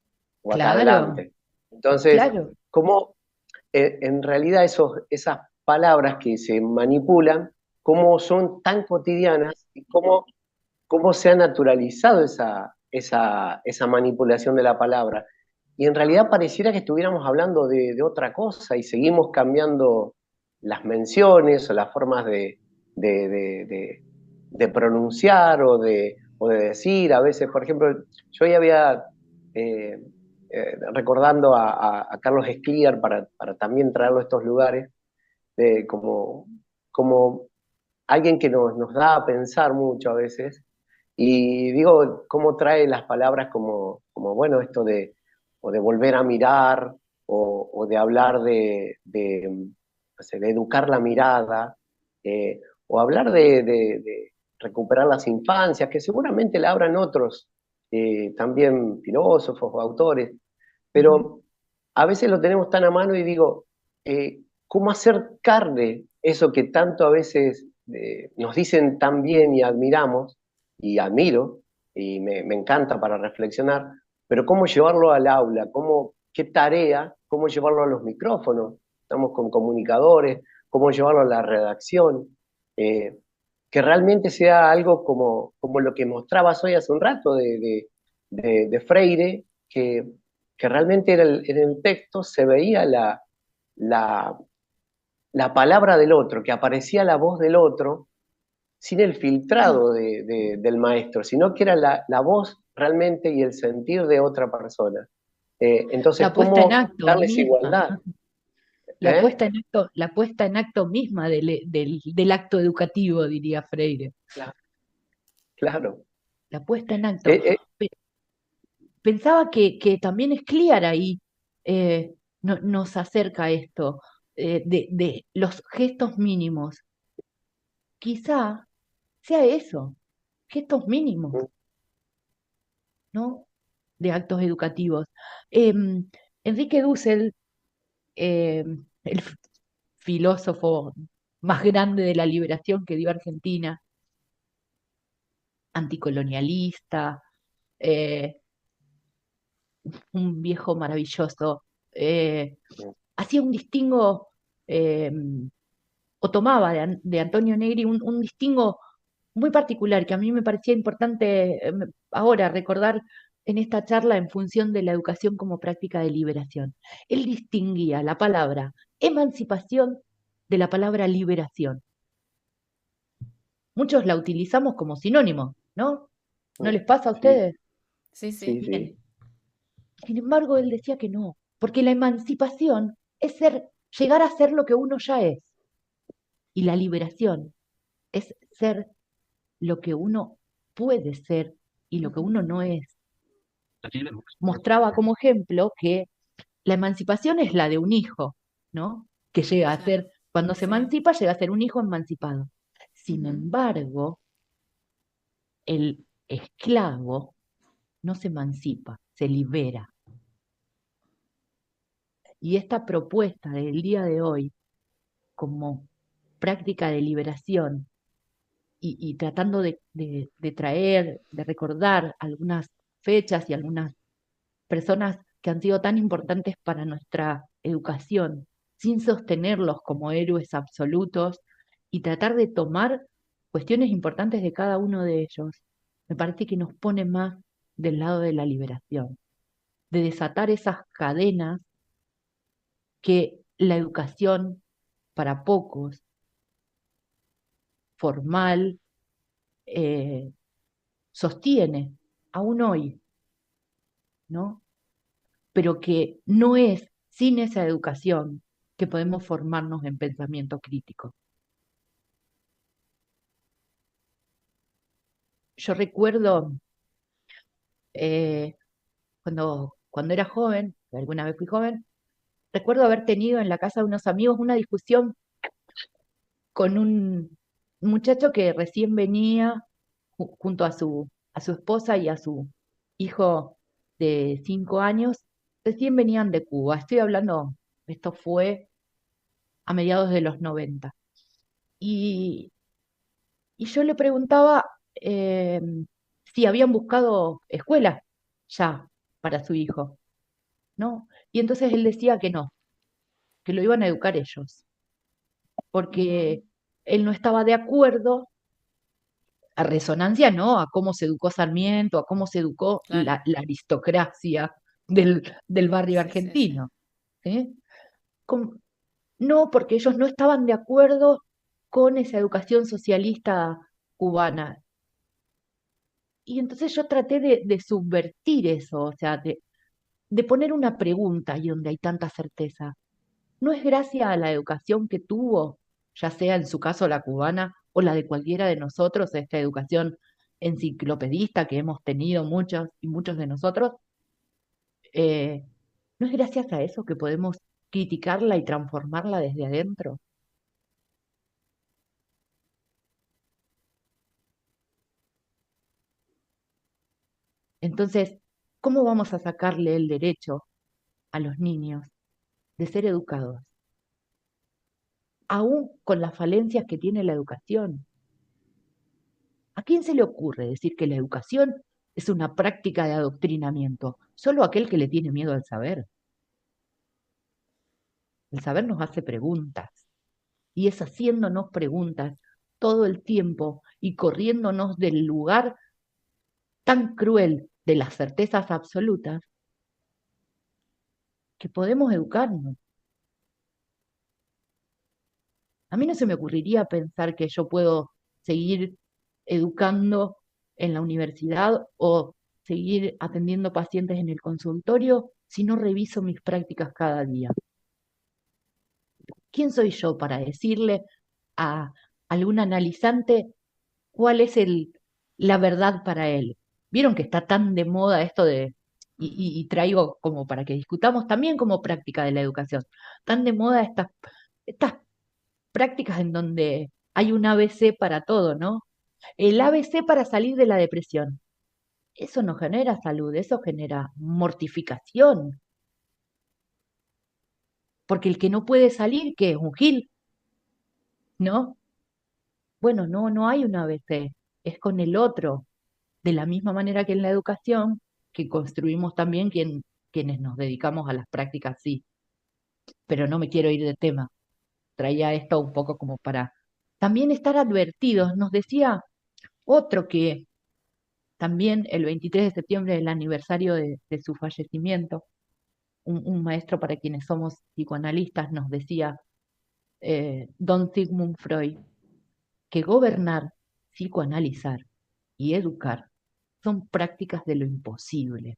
o acá claro, adelante. Entonces, claro. ¿cómo en realidad esas palabras que se manipulan, cómo son tan cotidianas y cómo se ha naturalizado esa manipulación de la palabra? Y en realidad pareciera que estuviéramos hablando de otra cosa y seguimos cambiando las menciones o las formas de, de- de- de pronunciar o de decir. A veces, por ejemplo, yo ya había, eh, recordando a Carlos Escliar para también traerlo a estos lugares, como alguien que nos da a pensar mucho a veces, y digo, cómo trae las palabras como bueno, esto o de volver a mirar, o de hablar no sé, de educar la mirada, o hablar de recuperar las infancias, que seguramente la hablan otros, también filósofos o autores, Ujú. pero a veces lo tenemos tan a mano y digo, ¿cómo hacer carne eso que tanto a veces nos dicen tan bien y admiramos, y admiro, y me encanta para reflexionar, pero cómo llevarlo al aula, qué tarea, cómo llevarlo a los micrófonos, estamos con comunicadores, cómo llevarlo a la redacción, eh, que realmente sea algo como lo que mostrabas hoy hace un rato de Freire, que realmente en el texto se veía la, la palabra del otro, que aparecía la voz del otro sin el filtrado del maestro, sino que era la voz realmente y el sentir de otra persona. Entonces, La puesta en ¿cómo acto darles misma, igualdad? ¿Eh? la puesta en acto misma del acto educativo, diría Freire. Claro. La puesta en acto. Eh, eh, Pe- Pensaba que también es clear ahí, nos acerca a esto, de los gestos mínimos. Quizá sea eso, gestos mínimos, ¿no? De actos educativos. Em, Enrique Dussel, el filósofo más grande de la liberación que dio Argentina, anticolonialista, eh, un viejo maravilloso, eh, hacía un distingo, eh, o tomaba de Antonio Negri un distingo muy particular que a mí me parecía importante ahora recordar en esta charla en función de la educación como práctica de liberación. Él distinguía la palabra emancipación de la palabra liberación. Muchos la utilizamos como sinónimo, ¿no? ¿No les pasa a sí, ustedes? Sí, sí, sí. Bien. sí. Sin embargo, él decía que no, porque la emancipación es llegar a ser lo que uno ya es, y la liberación es ser lo que uno puede ser y lo que uno no es. Mostraba como ejemplo que la emancipación es la de un hijo, ¿no? Que llega a Claro, ser, cuando se sí. emancipa, llega a ser un hijo emancipado. Sin Ujú. embargo, el esclavo no se emancipa, se libera. Y esta propuesta del día de hoy, como práctica de liberación, y tratando de traer, de recordar algunas fechas y algunas personas que han sido tan importantes para nuestra educación, sin sostenerlos como héroes absolutos y tratar de tomar cuestiones importantes de cada uno de ellos, me parece que nos pone más del lado de la liberación, de desatar esas cadenas que la educación para pocos, formal, eh, sostiene aún hoy, ¿no? Pero que no es sin esa educación que podemos formarnos en pensamiento crítico. Yo recuerdo eh, cuando era joven, alguna vez fui joven, recuerdo haber tenido en la casa de unos amigos una discusión con un muchacho que recién venía junto a su esposa y a su hijo de 5 años, recién venían de Cuba. Estoy hablando, esto fue a mediados de los 90. Y, y yo le preguntaba eh, si habían buscado escuela ya para su hijo, ¿no? Y entonces él decía que no, que lo iban a educar ellos, porque él no estaba de acuerdo a resonancia, ¿no? A cómo se educó Sarmiento, a cómo se educó Claro, la aristocracia del barrio sí, sí, sí. argentino, ¿sí? Com- no, porque ellos no estaban de acuerdo con esa educación socialista cubana. Y entonces yo traté de subvertir eso, o sea, de poner una pregunta ahí donde hay tanta certeza. ¿No es gracias a la educación que tuvo, ya sea en su caso la cubana o la de cualquiera de nosotros, esta educación enciclopedista que hemos tenido muchos y muchos de nosotros? eh, ¿No es gracias a eso que podemos criticarla y transformarla desde adentro? Entonces, ¿cómo vamos a sacarle el derecho a los niños de ser educados, aún con las falencias que tiene la educación? ¿A quién se le ocurre decir que la educación es una práctica de adoctrinamiento? Solo aquel que le tiene miedo al saber. El saber nos hace preguntas y es haciéndonos preguntas todo el tiempo y corriéndonos del lugar tan cruel de las certezas absolutas que podemos educarnos. A mí no se me ocurriría pensar que yo puedo seguir educando en la universidad o seguir atendiendo pacientes en el consultorio si no reviso mis prácticas cada día. ¿Quién soy yo para decirle a algún analizante cuál es la verdad para él? Vieron que está tan de moda esto de, Ujú. y traigo como para que discutamos también como práctica de la educación, tan de moda estas prácticas en donde hay un ABC para todo, ¿no? El ABC para salir de la depresión. Eso no genera salud, eso genera mortificación, porque el que no puede salir, ¿qué es un gil? ¿No? Bueno, no hay un ABC, es con el otro, de la misma manera que en la educación, que construimos también quienes nos dedicamos a las prácticas, sí, pero no me quiero ir de tema, traía esto un poco como para también estar advertidos. Nos decía otro que también el 23 de septiembre es el aniversario de su fallecimiento, un maestro para quienes somos psicoanalistas nos decía, Don Sigmund Freud, que gobernar, psicoanalizar y educar son prácticas de lo imposible.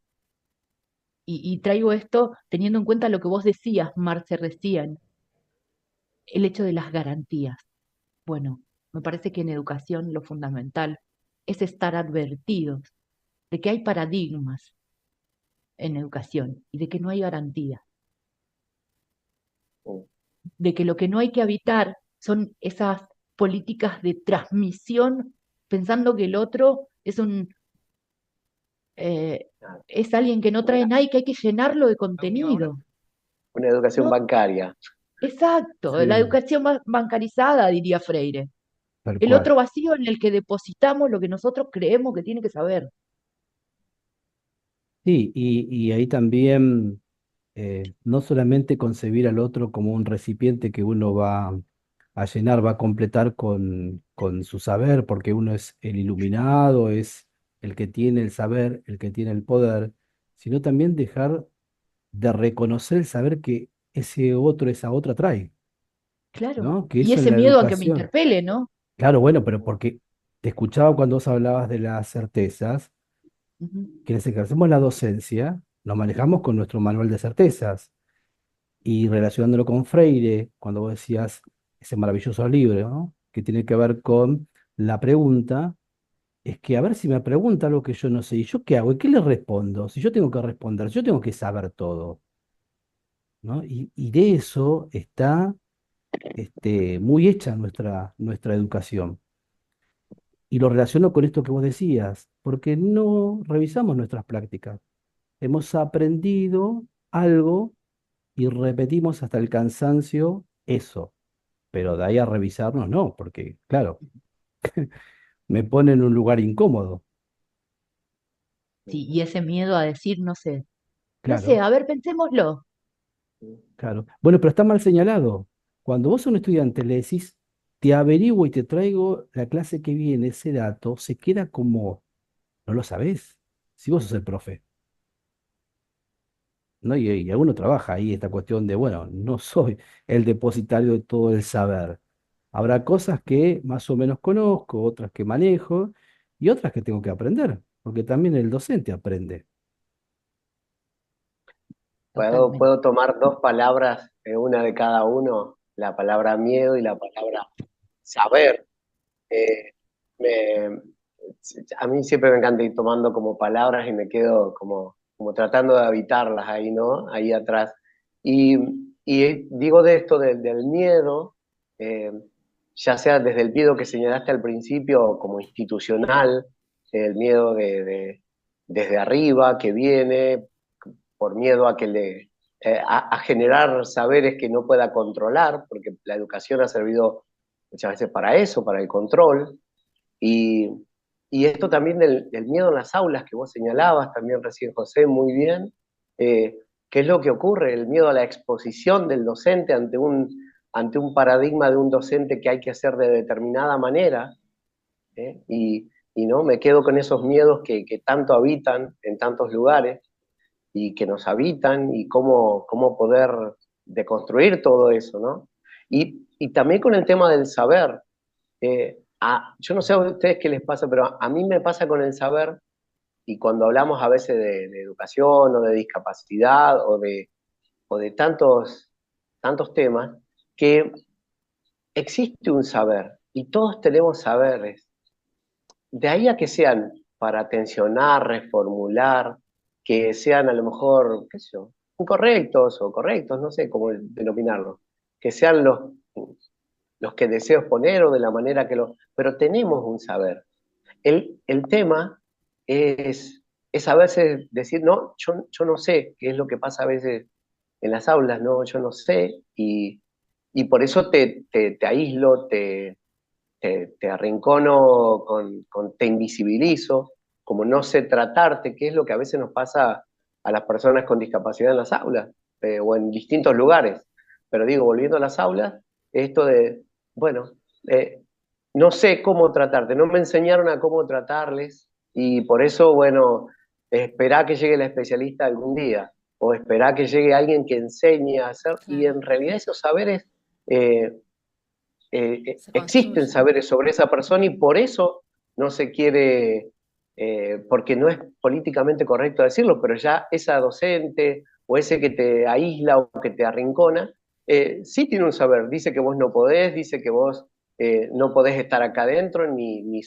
Y traigo esto teniendo en cuenta lo que vos decías, Marce, recién, el hecho de las garantías. Bueno, me parece que en educación lo fundamental es estar advertidos de que hay paradigmas en educación y de que no hay garantía, de que lo que no hay que evitar son esas políticas de transmisión pensando que el otro eh, es alguien que no trae Una, nada y que hay que llenarlo de contenido. una educación No, bancaria. exacto, la Sí, educación bancarizada, diría Freire. tal El cual. otro vacío en el que depositamos lo que nosotros creemos que tiene que saber. Sí, y ahí también no solamente concebir al otro como un recipiente que uno va a llenar, va a completar con su saber, porque uno es el iluminado, es el que tiene el saber, el que tiene el poder, sino también dejar de reconocer el saber que ese otro, esa otra trae, Claro. ¿no? Que Y eso en ese la miedo a que me educación. interpele, ¿no? Claro, bueno, pero porque te escuchaba cuando vos hablabas de las certezas, Ujú. quienes ejercemos la docencia, nos manejamos con nuestro manual de certezas. Y relacionándolo con Freire, cuando vos decías ese maravilloso libro, ¿no? Que tiene que ver con la pregunta, es que a ver si me pregunta algo que yo no sé, ¿y yo qué hago? ¿Y qué le respondo? Si yo tengo que responder, yo tengo que saber todo, ¿no? Y de eso está muy hecha nuestra educación. Y lo relaciono con esto que vos decías, porque no revisamos nuestras prácticas. Hemos aprendido algo y repetimos hasta el cansancio eso. Pero de ahí a revisarnos, no, porque, claro, me pone en un lugar incómodo, Sí, y ese miedo a decir, no sé, claro, a ver, pensémoslo. claro. Bueno, pero está mal señalado. Cuando vos a un estudiante le decís, te averiguo y te traigo la clase que viene, ese dato, se queda como, no lo sabés, si vos sos el profe, ¿no? Y uno trabaja ahí esta cuestión de, bueno, no soy el depositario de todo el saber. Habrá cosas que más o menos conozco, otras que manejo y otras que tengo que aprender, porque también el docente aprende. Totalmente. ¿Puedo tomar dos palabras, una de cada uno? La palabra miedo y la palabra saber. Eh, me- a mí siempre me encanta ir tomando como palabras y me quedo como tratando de habitarlas ahí, ¿no? Ahí atrás. Y, y digo de esto del miedo, eh, ya sea desde el miedo que señalaste al principio como institucional, el miedo desde arriba que viene por miedo a que a generar saberes que no pueda controlar, porque la educación ha servido muchas veces para eso, para el control, y, y esto también del miedo en las aulas que vos señalabas también recién, José, muy bien, ¿qué es lo que ocurre? El miedo a la exposición del docente ante un paradigma de un docente que hay que hacer de determinada manera, ¿eh? Y no, me quedo con esos miedos que tanto habitan en tantos lugares y que nos habitan y cómo poder deconstruir todo eso, ¿no? Y también con el tema del saber, yo no sé a ustedes qué les pasa, pero a mí me pasa con el saber, y cuando hablamos a veces de educación o de discapacidad o de tantos temas, que existe un saber y todos tenemos saberes. De ahí a que sean para tensionar, reformular, que sean a lo mejor, qué sé yo, incorrectos o correctos, no sé cómo denominarlo, que sean los que deseo exponer o de la manera que lo... Pero tenemos un saber. El tema es a veces decir, no, yo no sé, qué es lo que pasa a veces en las aulas, no, yo no sé, y por eso te aíslo, te arrincono, te invisibilizo, como no sé tratarte, que es lo que a veces nos pasa a las personas con discapacidad en las aulas o en distintos lugares. Pero digo, volviendo a las aulas, esto de, bueno, eh, no sé cómo tratarte, no me enseñaron a cómo tratarles y por eso, bueno, esperá que llegue la especialista algún día o esperá que llegue alguien que enseñe a hacer, y Claro, en realidad esos saberes eh, se existen construyen. saberes sobre esa persona y por eso no se quiere, porque no es políticamente correcto decirlo, pero ya esa docente o ese que te aísla o que te arrincona, sí tiene un saber, dice que vos no podés, dice que vos no podés estar acá adentro, ni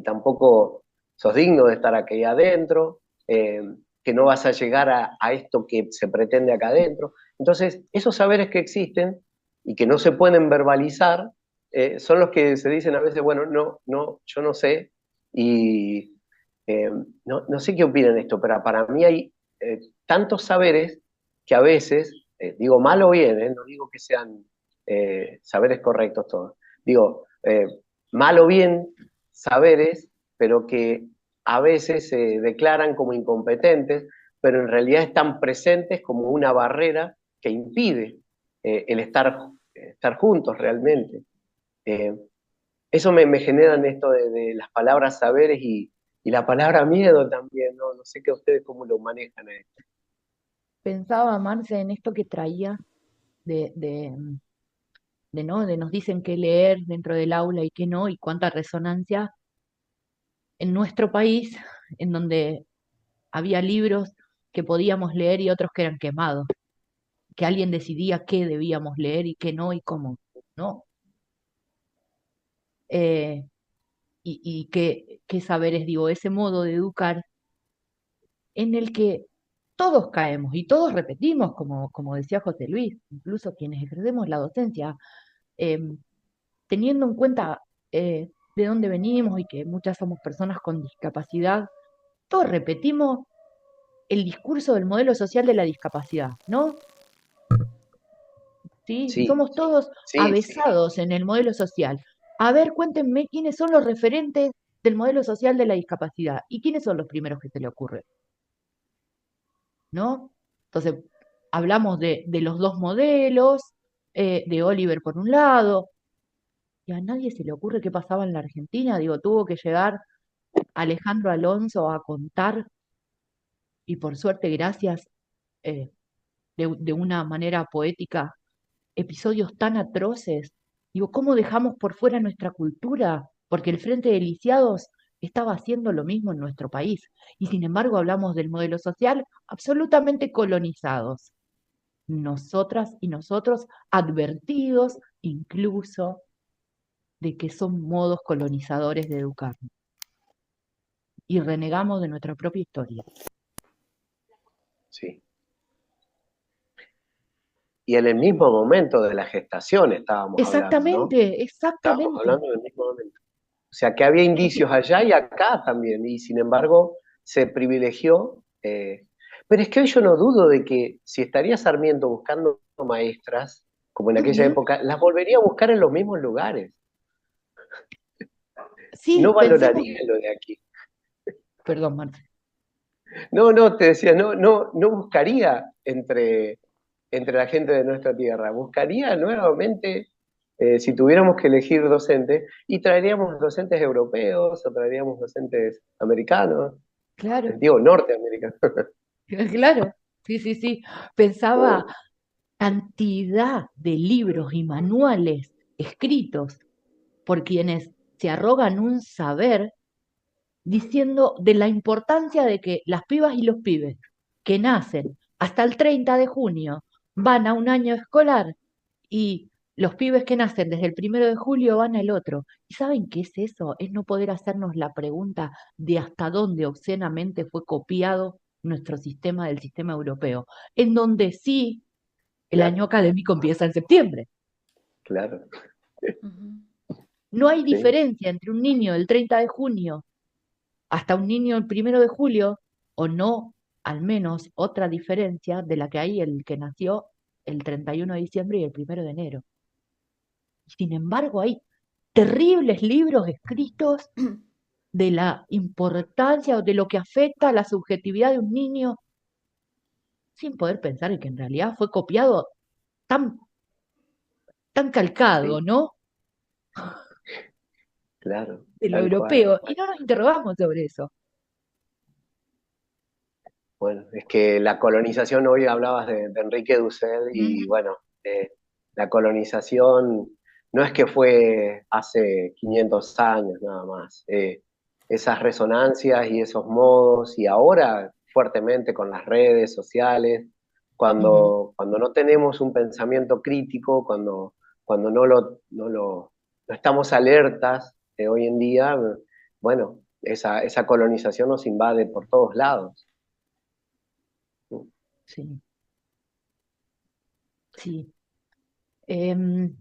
tampoco sos digno de estar aquí adentro, que no vas a llegar a esto que se pretende acá adentro. Entonces, esos saberes que existen y que no se pueden verbalizar, son los que se dicen a veces, bueno, no, yo no sé, y no sé qué opinan de esto, pero para mí hay tantos saberes que a veces, digo mal o bien, no digo que sean saberes correctos todos, digo mal o bien saberes, pero que a veces se declaran como incompetentes, pero en realidad están presentes como una barrera que impide el estar juntos realmente. Eso me genera en esto de las palabras saberes y la palabra miedo también, ¿no? No sé qué ustedes cómo lo manejan. Pensaba, Marce, en esto que traía de, ¿no? De nos dicen qué leer dentro del aula y qué no, y cuánta resonancia en nuestro país, en donde había libros que podíamos leer y otros que eran quemados, que alguien decidía qué debíamos leer y qué no y cómo, ¿no? Eh, y qué saberes, digo, ese modo de educar en el que todos caemos y todos repetimos, como decía José Luis, incluso quienes ejercemos la docencia, eh, teniendo en cuenta de dónde venimos y que muchas somos personas con discapacidad, todos repetimos el discurso del modelo social de la discapacidad, ¿no? ¿Sí? Sí, Somos todos sí, sí. avesados en el modelo social. A ver, cuéntenme quiénes son los referentes del modelo social de la discapacidad y quiénes son los primeros que se le ocurren, ¿no? Entonces, hablamos de los dos modelos, de Oliver por un lado, y a nadie se le ocurre qué pasaba en la Argentina. Digo, tuvo que llegar Alejandro Alonso a contar, y por suerte, gracias, eh, de una manera poética, episodios tan atroces. Digo, ¿cómo dejamos por fuera nuestra cultura? Porque el Frente de Lisiados estaba haciendo lo mismo en nuestro país. Y sin embargo hablamos del modelo social absolutamente colonizados. Nosotras y nosotros advertidos incluso de que son modos colonizadores de educarnos. Y renegamos de nuestra propia historia. Sí. Y en el mismo momento de la gestación estábamos hablando, ¿no? Exactamente, Estábamos exactamente. hablando del mismo momento. O sea, que había indicios allá y acá también, y sin embargo se privilegió. Pero es que hoy yo no dudo de que si estaría Sarmiento buscando maestras, como en aquella Ujú. época, las volvería a buscar en los mismos lugares. No Sí, pensemos, valoraría lo de aquí. perdón, Marta. No, te decía, no buscaría entre la gente de nuestra tierra. Buscaría nuevamente, si tuviéramos que elegir docentes, y traeríamos docentes europeos o traeríamos docentes americanos, Claro, digo, norteamericanos. claro, sí, sí, sí. Pensaba cantidad de libros y manuales escritos por quienes se arrogan un saber diciendo de la importancia de que las pibas y los pibes que nacen hasta el 30 de junio van a un año escolar y los pibes que nacen desde el 1 de julio van al otro. ¿Y saben qué es eso? Es no poder hacernos la pregunta de hasta dónde obscenamente fue copiado nuestro sistema del sistema europeo, en donde sí el Claro, año académico empieza en septiembre. claro, Ujú. No hay sí, diferencia entre un niño del 30 de junio hasta un niño el 1 de julio, o no, al menos otra diferencia de la que hay el que nació el 31 de diciembre y el 1 de enero. Sin embargo, hay terribles libros escritos de la importancia o de lo que afecta a la subjetividad de un niño, sin poder pensar en que en realidad fue copiado tan, tan calcado, sí, ¿no? claro, De lo tal cual. europeo, y no nos interrogamos sobre eso. Bueno, es que la colonización, hoy hablabas de Enrique Dussel, y Ujú. bueno, la colonización no es que fue hace 500 años nada más. Esas resonancias y esos modos, y ahora fuertemente con las redes sociales, Ujú. cuando no tenemos un pensamiento crítico, cuando no estamos alertas, hoy en día, bueno, esa colonización nos invade por todos lados. Sí, sí. Em,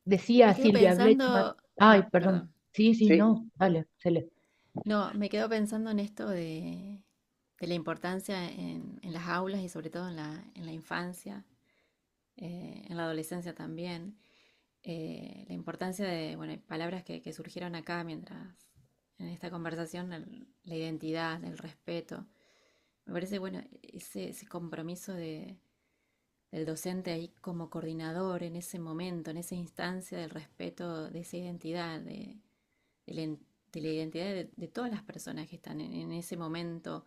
Decía Me quedo Silvia Bletchman. pensando, Ay, perdón. perdón. Sí, sí, Sí, no, dale, Cele. No, me quedo pensando en esto de la importancia en las aulas y sobre todo en la infancia, en la adolescencia también. La importancia de, bueno, hay palabras que surgieron acá mientras en esta conversación, la identidad, el respeto. Me parece, bueno, ese compromiso del docente ahí como coordinador en ese momento, en esa instancia del respeto de esa identidad, de la, de la identidad de todas las personas que están en ese momento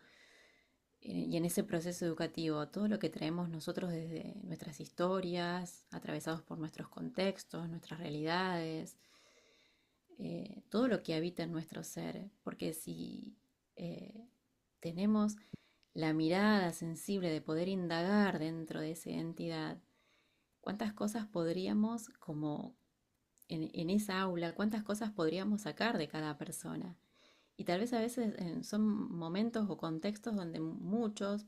y en ese proceso educativo, todo lo que traemos nosotros desde nuestras historias, atravesados por nuestros contextos, nuestras realidades, todo lo que habita en nuestro ser, porque si eh, tenemos la mirada sensible de poder indagar dentro de esa identidad, cuántas cosas podríamos, como en esa aula, cuántas cosas podríamos sacar de cada persona. Y tal vez a veces son momentos o contextos donde muchos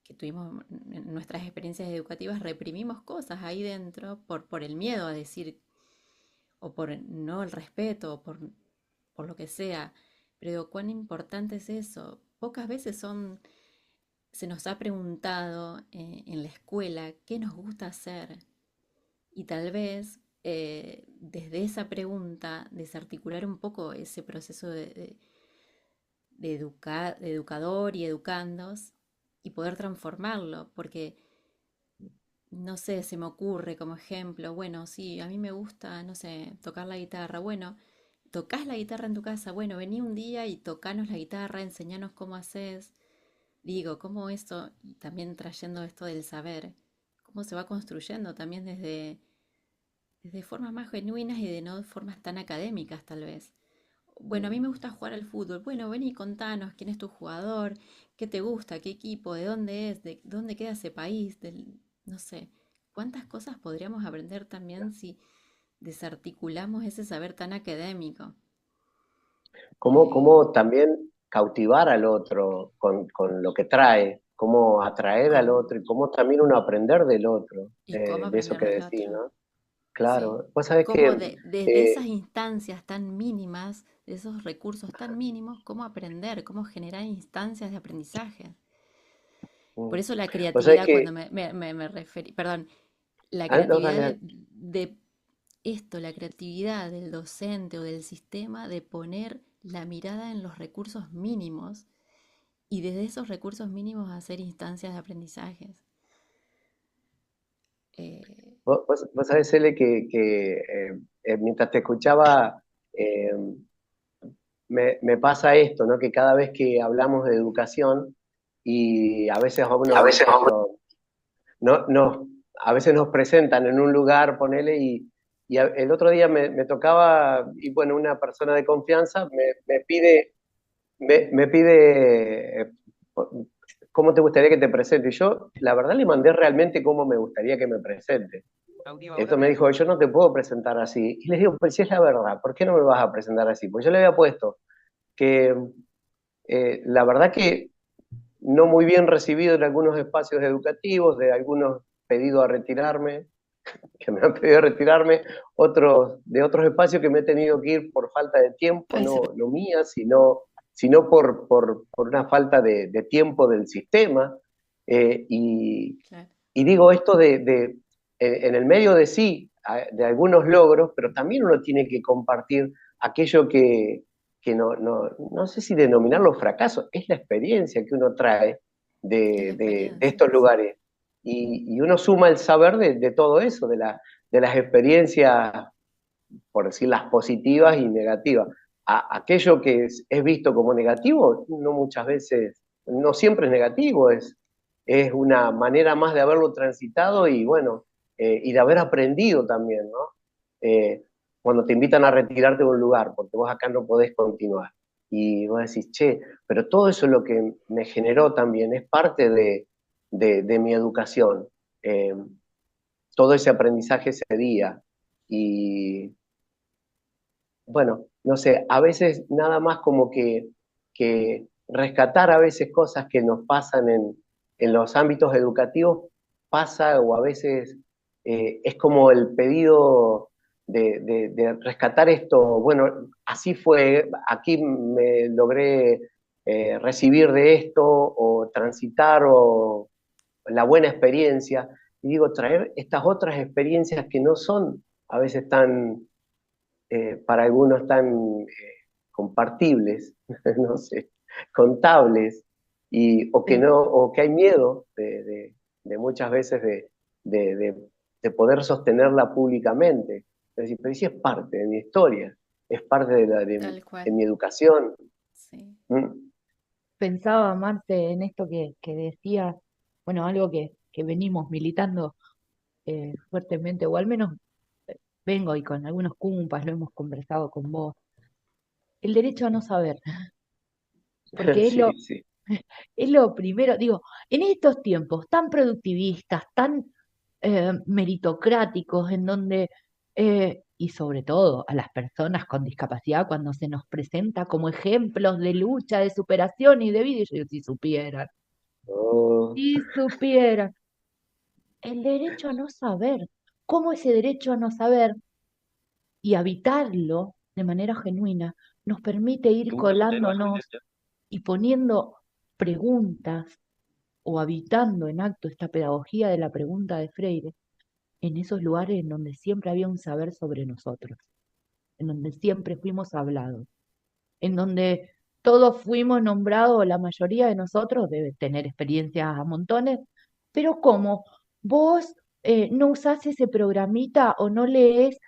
que tuvimos en nuestras experiencias educativas reprimimos cosas ahí dentro por el miedo a decir, o por no el respeto, o por lo que sea. Pero digo, cuán importante es eso. Pocas veces se nos ha preguntado en la escuela qué nos gusta hacer. Y tal vez desde esa pregunta desarticular un poco ese proceso de educador y educandos y poder transformarlo, porque no sé, se me ocurre como ejemplo, bueno, sí, a mí me gusta, no sé, tocar la guitarra, bueno, tocas la guitarra en tu casa, bueno, vení un día y tocanos la guitarra, enseñanos cómo haces, digo, cómo esto, y también trayendo esto del saber, cómo se va construyendo también desde formas más genuinas y de no formas tan académicas tal vez. Bueno, a mí me gusta jugar al fútbol. Bueno, ven y contanos quién es tu jugador, qué te gusta, qué equipo, de dónde es, de dónde queda ese país, no sé. ¿Cuántas cosas podríamos aprender también si desarticulamos ese saber tan académico? Eh, Cómo también cautivar al otro con lo que trae, cómo atraer al cómo- otro y cómo también uno aprender del otro, y cómo de eso aprender que del decís, otro. ¿no? Sí. Claro, vos sabés Cómo que, desde eh, esas instancias tan mínimas, de esos recursos tan mínimos, cómo aprender, cómo generar instancias de aprendizaje. mm, Por eso la vos sabés creatividad, cuando que, me referí, perdón, la no, creatividad dale, dale. de esto, la creatividad del docente o del sistema de poner la mirada en los recursos mínimos y desde esos recursos mínimos hacer instancias de aprendizajes. Eh, Vos sabés, Ele, mientras te escuchaba, eh, me pasa esto, ¿no? Que cada vez que hablamos de educación y a veces a A uno, veces qué sé vamos. yo, a veces nos presentan en un lugar, ponele, y el otro día me tocaba, y bueno, una persona de confianza me pide cómo te gustaría que te presente. Y yo, la verdad, le mandé realmente cómo me gustaría que me presente. Esto me dijo, yo no te puedo presentar así. Y le digo, pues si es la verdad, ¿por qué no me vas a presentar así? Pues yo le había puesto que la verdad que no muy bien recibido en algunos espacios educativos, de algunos pedido a retirarme, que me han pedido retirarme, de otros espacios que me he tenido que ir por falta de tiempo, Ay, no mía, sino por una falta de tiempo del sistema. Eh, y, claro, y digo esto en el medio de sí, de algunos logros, pero también uno tiene que compartir aquello que no sé si denominarlo fracaso, es la experiencia que uno trae es la de experiencia, estos sí. lugares. Y uno suma el saber de todo eso, de las experiencias, por decir, las positivas y negativas. Aquello que es visto como negativo, no muchas veces, no siempre es negativo, es una manera más de haberlo transitado y bueno, y de haber aprendido también, ¿no? Eh, Cuando te invitan a retirarte de un lugar, porque vos acá no podés continuar. Y vos decís, che, pero todo eso es lo que me generó también, es parte de mi educación. Eh, Todo ese aprendizaje ese día. Y bueno, no sé, a veces nada más como que rescatar a veces cosas que nos pasan en los ámbitos educativos pasa o a veces es como el pedido de rescatar esto, bueno, así fue, aquí me logré recibir de esto o transitar o la buena experiencia, y digo, traer estas otras experiencias que no son a veces tan para algunos tan compartibles, no sé, contables. o que Pen- no, o que hay miedo de muchas veces de, de- de poder sostenerla públicamente. Es decir, pero si es parte de mi historia, es parte Tal de cual, mi educación. sí. ¿Mm? Pensaba, Marte, en esto que decías, bueno, algo que venimos militando fuertemente, o al menos vengo y con algunos cumpas lo hemos conversado con vos, el derecho a no saber, porque Sí, sí. es lo primero, digo, en estos tiempos tan productivistas, tan meritocráticos, en donde, y sobre todo a las personas con discapacidad, cuando se nos presenta como ejemplos de lucha, de superación y de vida, y yo, Oh, si supieran, el derecho a no saber, cómo ese derecho a no saber y habitarlo de manera genuina nos permite ir colándonos y poniendo preguntas o habitando en acto esta pedagogía de la pregunta de Freire en esos lugares en donde siempre había un saber sobre nosotros, en donde siempre fuimos hablados, en donde todos fuimos nombrados, la mayoría de nosotros debe tener experiencias a montones, pero como vos no usás ese programita o no lees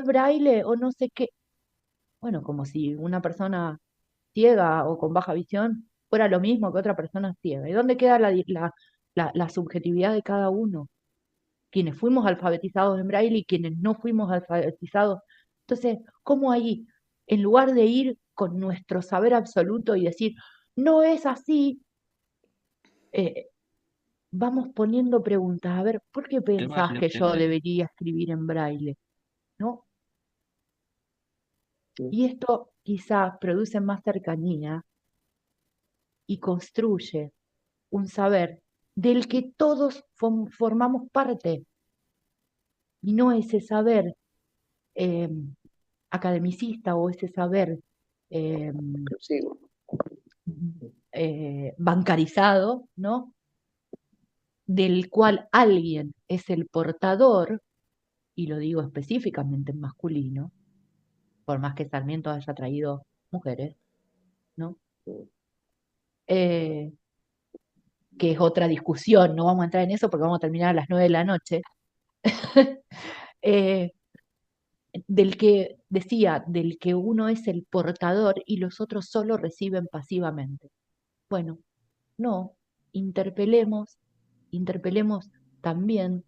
braille o no sé qué, bueno, como si una persona ciega o con baja visión fuera lo mismo que otra persona ciega. ¿Y dónde queda la subjetividad de cada uno? Quienes fuimos alfabetizados en braille y quienes no fuimos alfabetizados. Entonces, ¿cómo ahí, en lugar de ir con nuestro saber absoluto y decir, no es así, eh, vamos poniendo preguntas? A ver, ¿por qué pensás que yo debería escribir en braille? ¿No? Y esto quizás produce más cercanía y construye un saber del que todos formamos parte, y no ese saber eh, academicista o ese saber eh, inclusivo. bancarizado, ¿no? Del cual alguien es el portador, y lo digo específicamente en masculino, por más que Sarmiento haya traído mujeres, ¿no? Eh, que es otra discusión, no vamos a entrar en eso porque vamos a terminar a las 9 de la noche, eh, del que decía, del que uno es el portador y los otros solo reciben pasivamente. Bueno, no, interpelemos, interpelemos también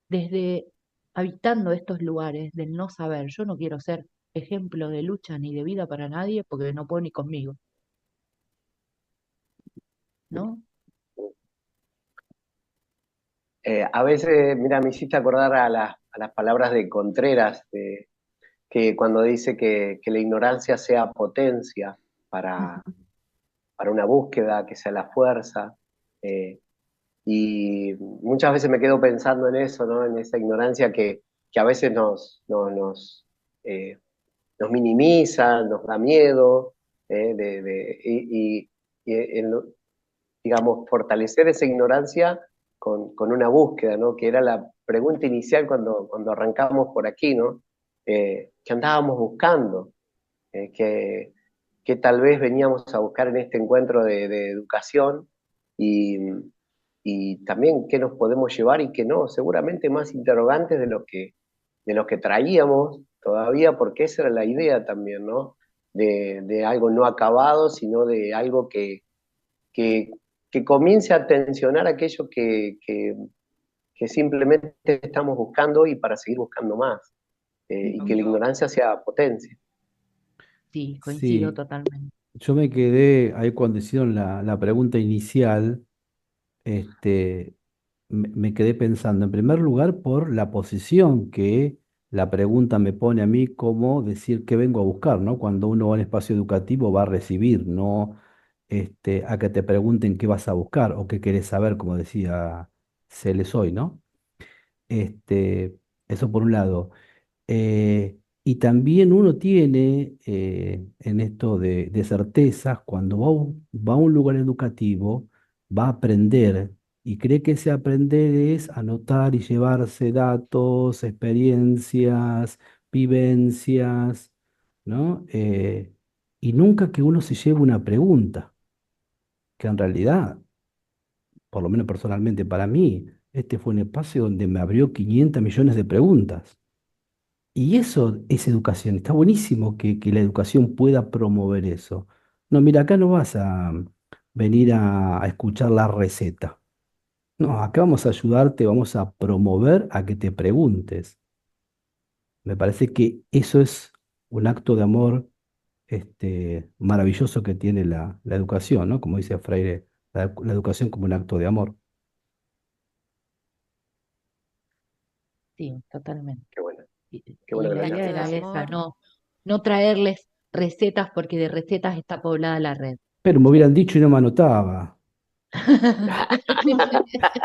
desde habitando estos lugares del no saber. Yo no quiero ser ejemplo de lucha ni de vida para nadie porque no puedo ni conmigo, ¿no? A veces, mira, me hiciste acordar a las palabras de Contreras, que cuando dice que la ignorancia sea potencia para, para una búsqueda, que sea la fuerza. eh, y muchas veces me quedo pensando en eso, ¿no? En esa ignorancia que a veces eh, nos minimiza, nos da miedo, y digamos, fortalecer esa ignorancia con una búsqueda, ¿no? Que era la pregunta inicial cuando arrancamos por aquí, ¿no? Que andábamos buscando, que, que tal vez veníamos a buscar en este encuentro de educación y, y también qué nos podemos llevar y qué no, seguramente más interrogantes de los que traíamos todavía, porque esa era la idea también, ¿no? De algo no acabado, sino de algo que, que comience a tensionar aquello que simplemente estamos buscando y para seguir buscando más, y que la ignorancia sea potencia. Sí, coincido Sí, totalmente. yo me quedé ahí cuando hicieron la pregunta inicial, este, me quedé pensando, en primer lugar, por la posición que la pregunta me pone a mí, como decir qué vengo a buscar, ¿no? Cuando uno va a un espacio educativo va a recibir, no a que te pregunten qué vas a buscar o qué querés saber, como decía Celes hoy, ¿no? Este, eso por un lado. Y también uno tiene en esto de certezas, cuando va a un lugar educativo, va a aprender y cree que ese aprender es anotar y llevarse datos, experiencias, vivencias, ¿no? Y nunca que uno se lleve una pregunta, que en realidad, por lo menos personalmente para mí, este fue un espacio donde me abrió 500 millones de preguntas. Y eso es educación. Está buenísimo que la educación pueda promover eso. No, mira, acá no vas a venir a escuchar la receta. No, acá vamos a ayudarte, vamos a promover a que te preguntes. Me parece que eso es un acto de amor maravilloso que tiene la educación, ¿no? Como dice Freire, la educación como un acto de amor. Sí, totalmente. Qué bueno, qué Y bueno que El lo hayas iría acto de de la dicho. mesa, amor. no traerles recetas porque de recetas está poblada la red. Pero me hubieran dicho y no me anotaba.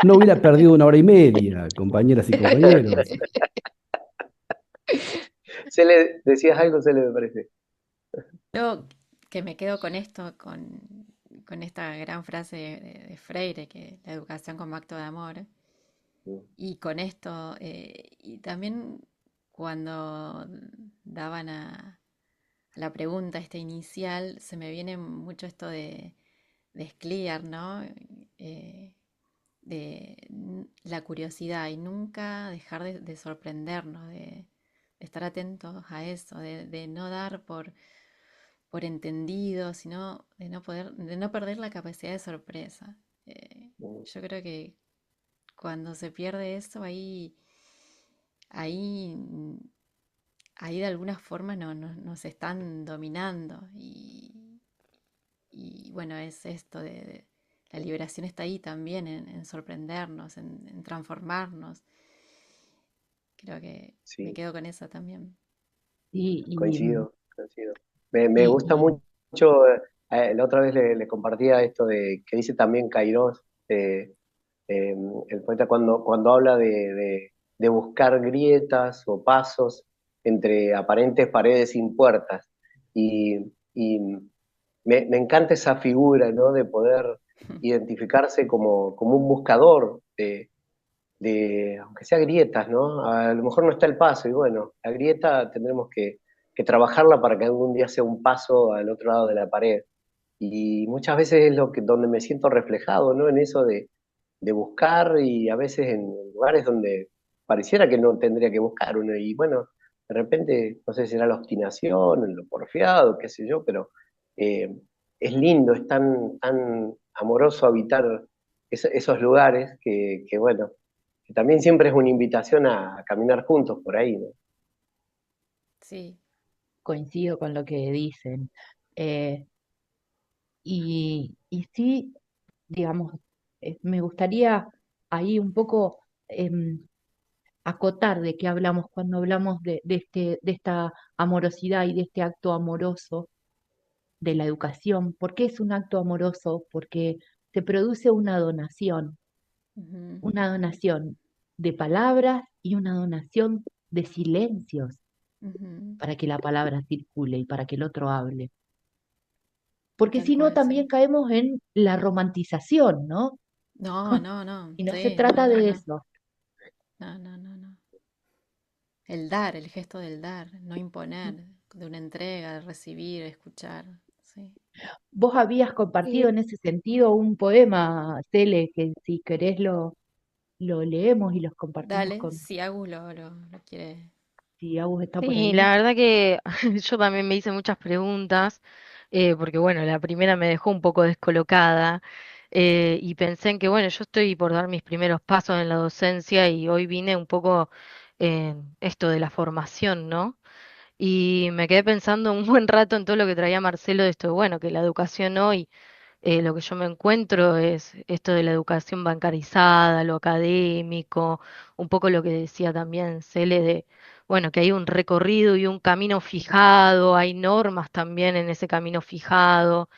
No hubiera perdido 1 hora y media, compañeras y compañeros. ¿Decías algo, Cele, me parece? Yo que me quedo con esto, con esta gran frase de Freire, que la educación como acto de amor, Mm, y con esto, y también cuando daban a la pregunta esta inicial, se me viene mucho esto de Scliar, ¿no? Eh, la curiosidad y nunca dejar de sorprendernos, de estar atentos a eso, de no dar por entendido, sino de no perder la capacidad de sorpresa. mm, Yo creo que cuando se pierde eso, ahí, ahí de alguna forma nos están dominando. Y bueno, es esto la liberación está ahí también en sorprendernos, en transformarnos. Creo que me sí, quedo con eso también. Sí, coincido, coincido. Me y, gusta y mucho, la otra vez le compartía esto de que dice también Cairós, eh, el poeta cuando habla de buscar grietas o pasos entre aparentes paredes sin puertas. Y me encanta esa figura, ¿no? De poder identificarse como un buscador aunque sea grietas, ¿no? A lo mejor no está el paso, y bueno, la grieta tendremos que trabajarla para que algún día sea un paso al otro lado de la pared. Y muchas veces es donde me siento reflejado, ¿no? En eso de buscar y a veces en lugares donde pareciera que no tendría que buscar uno. Y bueno, de repente, no sé si será la obstinación, lo porfiado, qué sé yo, pero eh, es lindo, es tan amoroso habitar esos lugares bueno, que también siempre es una invitación a caminar juntos por ahí, ¿no? Sí. coincido con lo que dicen. Eh, y sí, digamos, me gustaría ahí un poco acotar de qué hablamos cuando hablamos de esta amorosidad y de este acto amoroso de la educación. ¿Por qué es un acto amoroso? Porque se produce Ujú, una donación de palabras y una donación de silencios ujú. para que la palabra circule y para que el otro hable. Porque Tal si no, cual, también sí. caemos en la romantización, ¿no? No, no, no, Y no se sí, no, trata no, de no, eso. no, no, no, no. El dar, el gesto del dar, no imponer, de una entrega, de recibir, escuchar, sí. Vos habías compartido Sí. en ese sentido un poema, Cele, que si querés lo leemos y los compartimos Dale, con, si Agus lo quiere. si Agus está por Sí, ahí. la verdad que yo también me hice muchas preguntas, porque bueno, la primera me dejó un poco descolocada, y pensé en que bueno, yo estoy por dar mis primeros pasos en la docencia y hoy vine un poco en esto de la formación, ¿no? Y me quedé pensando un buen rato en todo lo que traía Marcelo de esto, de, bueno, que la educación hoy, lo que yo me encuentro es esto de la educación bancarizada, lo académico, un poco lo que decía también Cele de, bueno, que hay un recorrido y un camino fijado, hay normas también en ese camino fijado,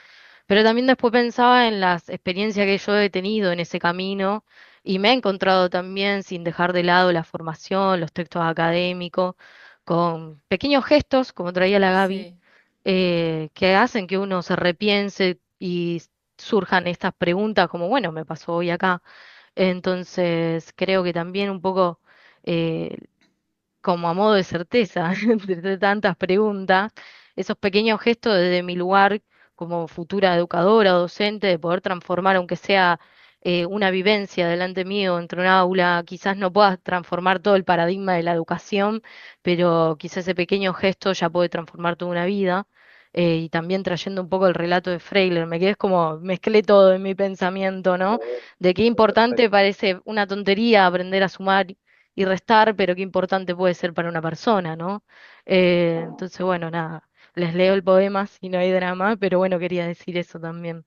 pero también después pensaba en las experiencias que yo he tenido en ese camino y me he encontrado también, sin dejar de lado la formación, los textos académicos, con pequeños gestos, como traía la Gaby, Sí, que hacen que uno se repiense y surjan estas preguntas como, bueno, me pasó hoy acá. Entonces, creo que también un poco eh, como a modo de certeza de tantas preguntas, esos pequeños gestos desde mi lugar como futura educadora o docente, de poder transformar, aunque sea una vivencia delante mío entre un aula, quizás no pueda transformar todo el paradigma de la educación, pero quizás ese pequeño gesto ya puede transformar toda una vida. Y también trayendo un poco el relato de Freyler, me quedé como, mezclé todo en mi pensamiento, ¿no? De qué importante Perfecto. parece una tontería aprender a sumar y restar, pero qué importante puede ser para una persona, ¿no? Entonces, bueno, nada, les leo el poema si no hay drama, pero bueno, quería decir eso también,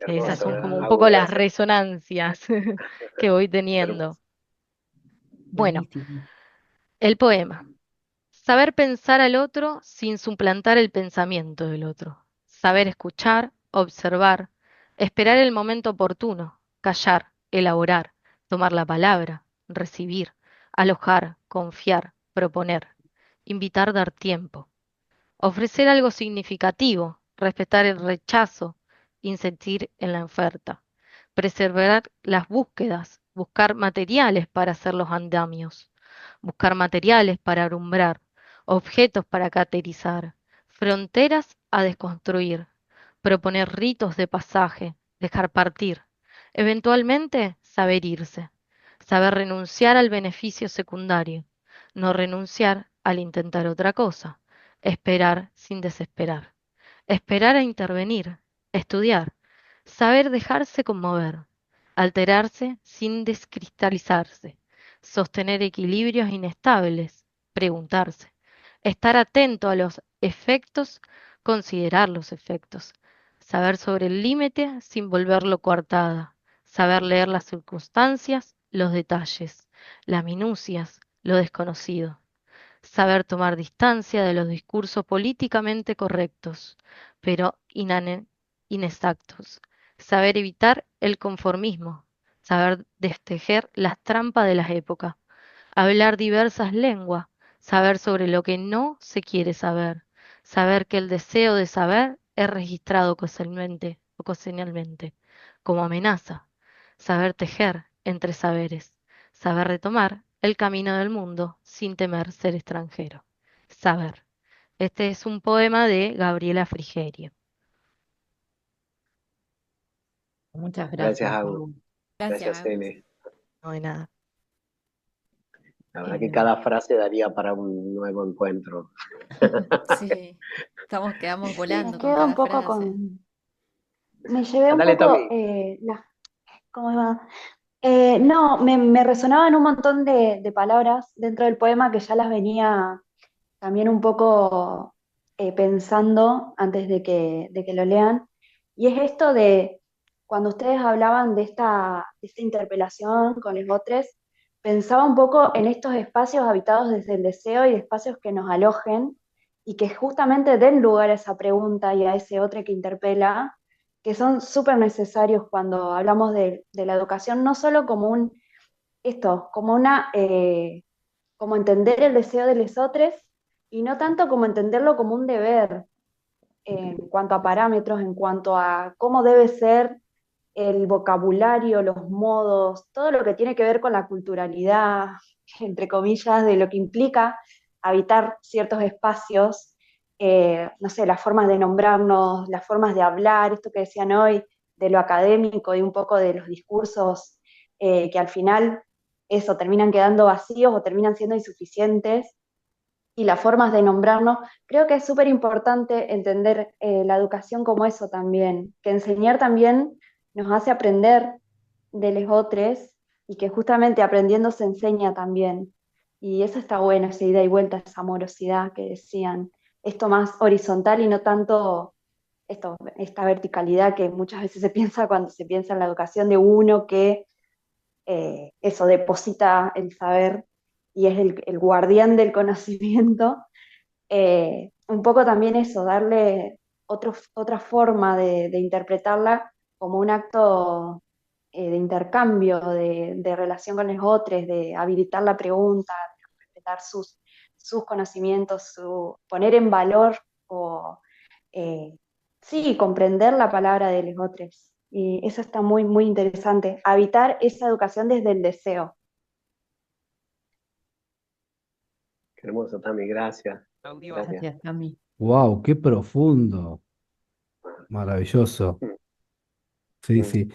que esas Hermoso. son como un Gracias. poco Agus, las gracias. resonancias que voy teniendo. Hermoso. Bueno, Buenísimo. el poema. Saber pensar al otro sin suplantar el pensamiento del otro. Saber escuchar, observar, esperar el momento oportuno, callar, elaborar, tomar la palabra, recibir, alojar, confiar, proponer, invitar, dar tiempo. Ofrecer algo significativo, respetar el rechazo, insistir en la oferta. Preservar las búsquedas, buscar materiales para hacer los andamios, buscar materiales para alumbrar, objetos para caterizar, fronteras a desconstruir, proponer ritos de pasaje, dejar partir, eventualmente saber irse, saber renunciar al beneficio secundario, no renunciar al intentar otra cosa, esperar sin desesperar, esperar a intervenir, estudiar, saber dejarse conmover, alterarse sin descristalizarse, sostener equilibrios inestables, preguntarse, estar atento a los efectos, considerar los efectos, saber sobre el límite sin volverlo coartada, saber leer las circunstancias, los detalles, las minucias, lo desconocido, saber tomar distancia de los discursos políticamente correctos, pero inexactos, saber evitar el conformismo, saber destejer las trampas de las épocas, hablar diversas lenguas, saber sobre lo que no se quiere saber, saber que el deseo de saber es registrado ocasionalmente, como amenaza, saber tejer entre saberes, saber retomar el camino del mundo sin temer ser extranjero. Saber. Este es un poema de Gabriela Frigerio. Muchas Gracias, gracias, Agus. Agus. Gracias, Gracias, Agus. N. No hay nada. La verdad que Eh, cada frase daría para un nuevo encuentro. Sí, quedamos Me volando con quedo un cada poco frase. con, me llevé un Andale, poco Tommy. ¿cómo va? No, me resonaban un montón de palabras dentro del poema que ya las venía también un poco pensando antes de que lo lean. Y es esto de cuando ustedes hablaban de esta interpelación con los otros, pensaba un poco en estos espacios habitados desde el deseo y espacios que nos alojen y que justamente den lugar a esa pregunta y a ese otro que interpela, que son súper necesarios cuando hablamos de la educación, no solo como como entender el deseo de los otros y no tanto como entenderlo como un deber en cuanto a parámetros, en cuanto a cómo debe ser el vocabulario, los modos, todo lo que tiene que ver con la culturalidad, entre comillas, de lo que implica habitar ciertos espacios, no sé, las formas de nombrarnos, las formas de hablar, esto que decían hoy, de lo académico y un poco de los discursos que al final eso terminan quedando vacíos o terminan siendo insuficientes y las formas de nombrarnos, creo que es súper importante entender la educación como eso también, que enseñar también nos hace aprender de los otros y que justamente aprendiendo se enseña también. Y eso está bueno, esa ida y vuelta, esa amorosidad que decían, esto más horizontal y no tanto esta verticalidad que muchas veces se piensa cuando se piensa en la educación de uno que eso deposita el saber y es el guardián del conocimiento, un poco también eso, darle otra forma de interpretarla como un acto de intercambio, de relación con los otros, de habilitar la pregunta, de respetar sus conocimientos, poner en valor o eh, sí, comprender la palabra de los otros. Y eso está muy, muy interesante, habitar esa educación desde el deseo. Qué hermoso, Tommy. Gracias. Gracias. Gracias, Cami. Wow, qué profundo. Maravilloso. Sí, Mm. sí.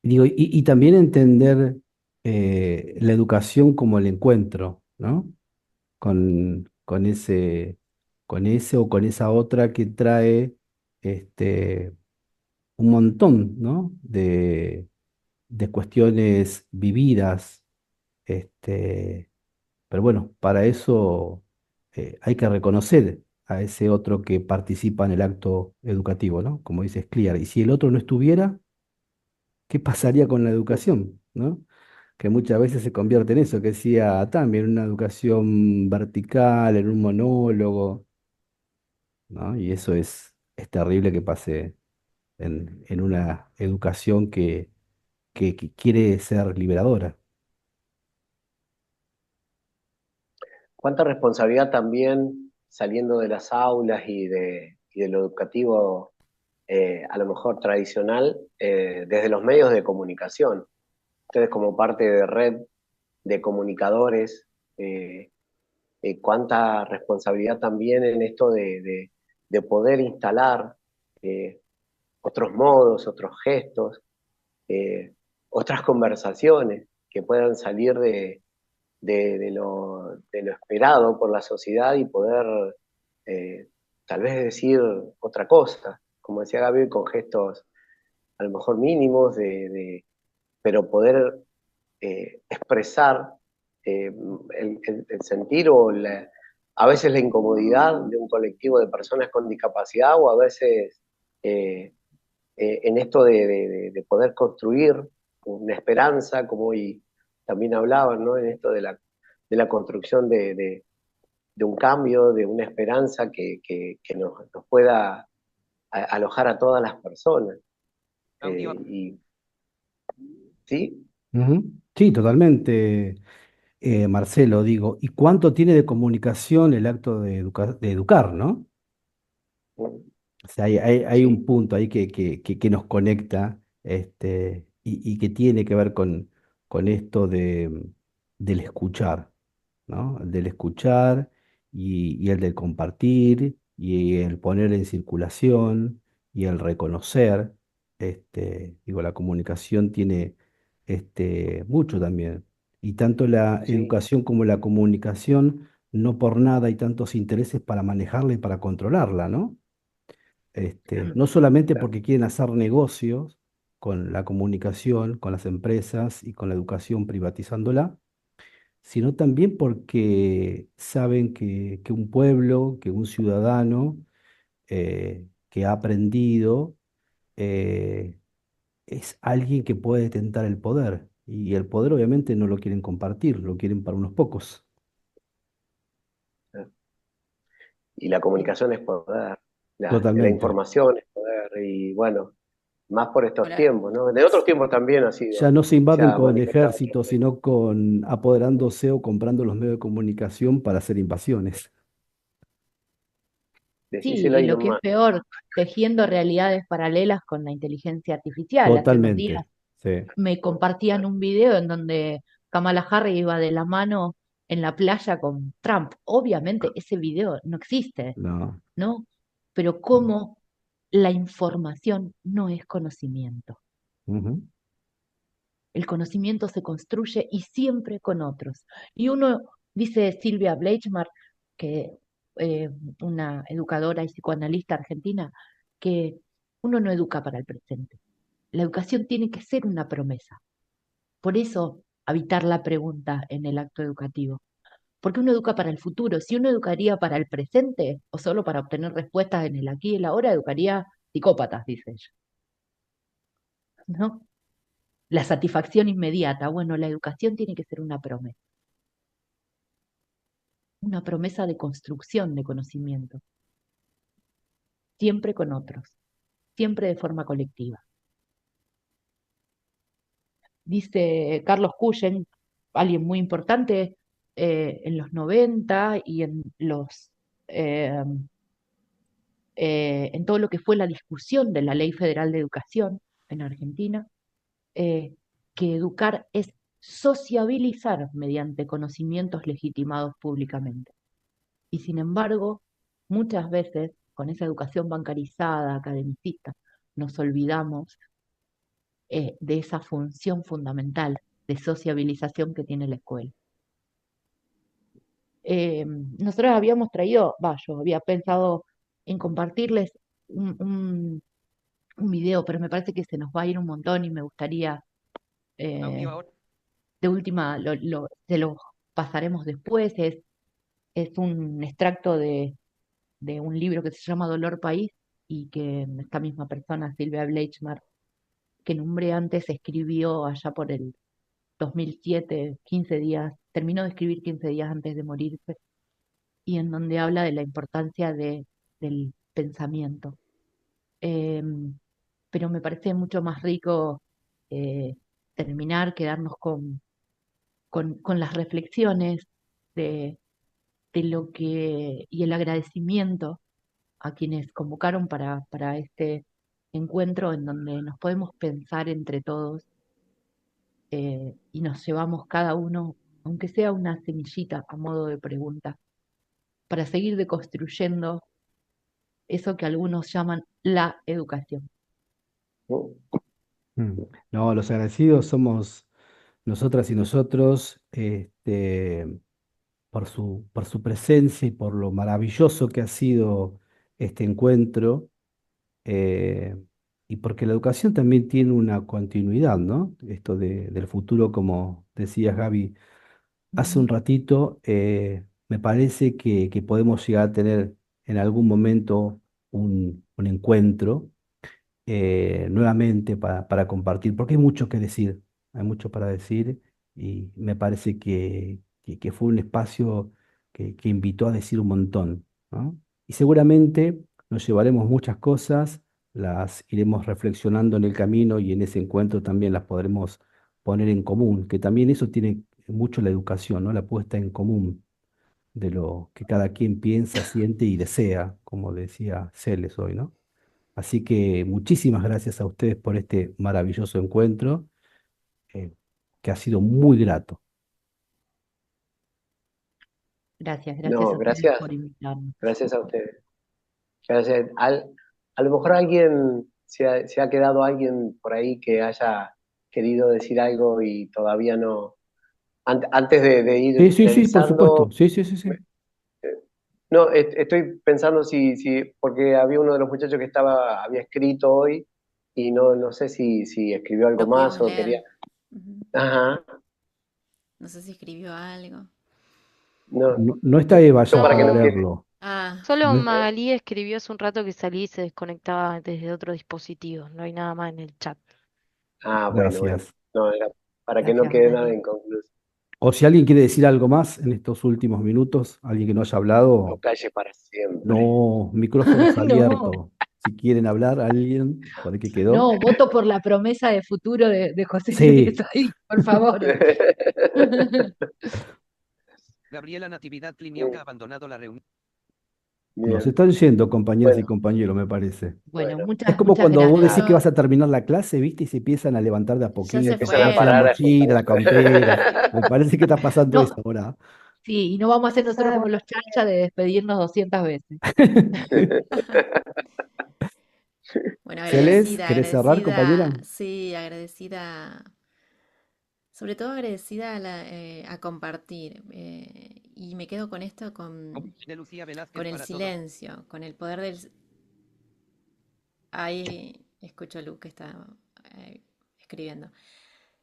Digo, y también entender la educación como el encuentro, ¿no? Con ese o con esa otra que trae este, un montón, ¿no? De cuestiones vividas. Este, pero bueno, para eso hay que reconocer a ese otro que participa en el acto educativo, ¿no? Como dices, Clear. Y si el otro no estuviera, ¿qué pasaría con la educación? ¿No? Que muchas veces se convierte en eso, que decía también, una educación vertical, en un monólogo, ¿no? Y eso es terrible que pase en una educación que quiere ser liberadora. Cuánta responsabilidad también saliendo de las aulas y de lo educativo, a lo mejor tradicional, desde los medios de comunicación. Ustedes como parte de red de comunicadores, eh, cuánta responsabilidad también en esto de poder instalar eh, otros modos, otros gestos, eh, otras conversaciones que puedan salir de lo esperado por la sociedad y poder tal vez decir otra cosa, como decía Gabriel, con gestos a lo mejor mínimos, pero poder expresar el sentir a veces la incomodidad de un colectivo de personas con discapacidad o a veces eh, en esto de poder construir una esperanza, como hoy también hablaban, ¿no? En esto de la construcción de un cambio, de una esperanza que nos pueda alojar a todas las personas. Y, ¿sí? Ujú. Sí, totalmente, Marcelo, digo. ¿Y cuánto tiene de comunicación el acto de educar, ¿no? O sea, hay un Sí, punto ahí que nos conecta y que tiene que ver con esto del escuchar, ¿no? El del escuchar y el del compartir y el poner en circulación y el reconocer. Digo, la comunicación tiene mucho también. Y tanto la sí, educación como la comunicación, no por nada hay tantos intereses para manejarla y para controlarla, ¿no? No solamente claro. porque quieren hacer negocios con la comunicación, con las empresas y con la educación privatizándola, sino también porque saben que un pueblo, que un ciudadano que ha aprendido eh, es alguien que puede tentar el poder. Y el poder obviamente no lo quieren compartir, lo quieren para unos pocos. Y la comunicación es poder, la Totalmente. información es poder, y bueno, más por estos Ahora, tiempos, ¿no? De otros tiempos también ha Ya sido, no se se invaden ha con manifestado otras ejércitos, veces. sino con apoderándose o comprando los medios de comunicación para hacer invasiones. Sí, Decíselo y ahí lo que es nomás. peor, tejiendo realidades paralelas con la inteligencia artificial. Hace unos días Totalmente. Sí. me compartían un video en donde Kamala Harris iba de la mano en la playa con Trump. Obviamente ese video no existe, No. ¿no? Pero No. cómo la información no es conocimiento. Ujú. El conocimiento se construye y siempre con otros. Y uno, dice Silvia Bleichmar, que eh, una educadora y psicoanalista argentina, que uno no educa para el presente. La educación tiene que ser una promesa. Por eso, habitar la pregunta en el acto educativo. Porque uno educa para el futuro. Si uno educaría para el presente o solo para obtener respuestas en el aquí y el ahora, educaría psicópatas, dice ella. ¿No? La satisfacción inmediata. Bueno, la educación tiene que ser una promesa de construcción de conocimiento, siempre con otros, siempre de forma colectiva. Dice Carlos Cuyen, alguien muy importante en los 90 y eh, en todo lo que fue la discusión de la Ley Federal de Educación en Argentina, eh, que educar es sociabilizar mediante conocimientos legitimados públicamente. Y sin embargo, muchas veces con esa educación bancarizada, academicista, nos olvidamos de esa función fundamental de sociabilización que tiene la escuela. Nosotros habíamos traído, yo había pensado en compartirles un video, pero me parece que se nos va a ir un montón y me gustaría, Audio eh, ahora. de última, se lo pasaremos después. Es un extracto de un libro que se llama Dolor País y que esta misma persona, Silvia Bleichmar, que nombré antes, escribió allá por el 2007, 15 días, terminó de escribir 15 días antes de morirse, y en donde habla de la importancia del pensamiento. Pero me parece mucho más rico eh, quedarnos con las reflexiones de, de lo que, y el agradecimiento a quienes convocaron para este encuentro en donde nos podemos pensar entre todos, y nos llevamos cada uno, aunque sea una semillita a modo de pregunta, para seguir deconstruyendo eso que algunos llaman la educación. Mm. No, los agradecidos somos nosotras y nosotros, por su presencia y por lo maravilloso que ha sido este encuentro, eh, y porque la educación también tiene una continuidad, ¿no? Esto del futuro, como decías, Gaby, hace un ratito, me parece que podemos llegar a tener en algún momento un encuentro nuevamente para compartir, porque hay mucho que decir, hay mucho para decir y me parece que fue un espacio que invitó a decir un montón, ¿no? Y seguramente nos llevaremos muchas cosas, las iremos reflexionando en el camino y en ese encuentro también las podremos poner en común, que también eso tiene mucho la educación, ¿no? La puesta en común de lo que cada quien piensa, siente y desea, como decía Celes hoy, ¿no? Así que muchísimas gracias a ustedes por este maravilloso encuentro, eh, que ha sido muy grato. Gracias No, a ustedes gracias, por invitarnos. gracias a ustedes. Gracias. A lo mejor alguien, se ha quedado alguien por ahí que haya querido decir algo y todavía no. Antes de ir Sí, sí, sí, por supuesto. finalizando, Sí, sí, sí, sí. no, estoy pensando porque había uno de los muchachos que había escrito hoy y no sé si escribió algo Lo más pudimos o quería. leer. Ujú. Ajá, No sé si escribió algo. no, No, no está Eva yo ya para que para no No, quede. leerlo. Ah, solo No es- Magalí escribió hace un rato que salí y se desconectaba desde otro dispositivo. No hay nada más en el chat. Ah, bueno, Gracias. no, era para que no Gracias, quede nada Magali. inconcluso. O si alguien quiere decir algo más en estos últimos minutos, alguien que no haya No hablado, calle para siempre. no, micrófonos No, abiertos. Si quieren hablar, alguien, por ahí que quedó. no, voto por la promesa de futuro de José Sí, Teresa, por favor. Gabriela Natividad Plinioca ha abandonado la reunión. nos Bien, están yendo, compañeras y bueno, compañeros, me parece. Bueno, bueno. Es como muchas cuando vos decís gracias. que eso vas a terminar la clase, ¿viste? Y se empiezan a levantar de a ya poquito, se Empiezan a sacarse la parar fueron. a mochila, la campera. Me parece que está pasando No, eso ahora. sí, y no vamos a hacer nosotros como los chanchas de despedirnos 200 veces. Bueno, Celeste, agradecida, ¿querés cerrar, agradecida, compañera? sí, agradecida, sobre todo agradecida a compartir. Y me quedo con esto, De Lucía con Velázquez el para todos. silencio, con el poder del... Ahí escucho a Lu que está escribiendo.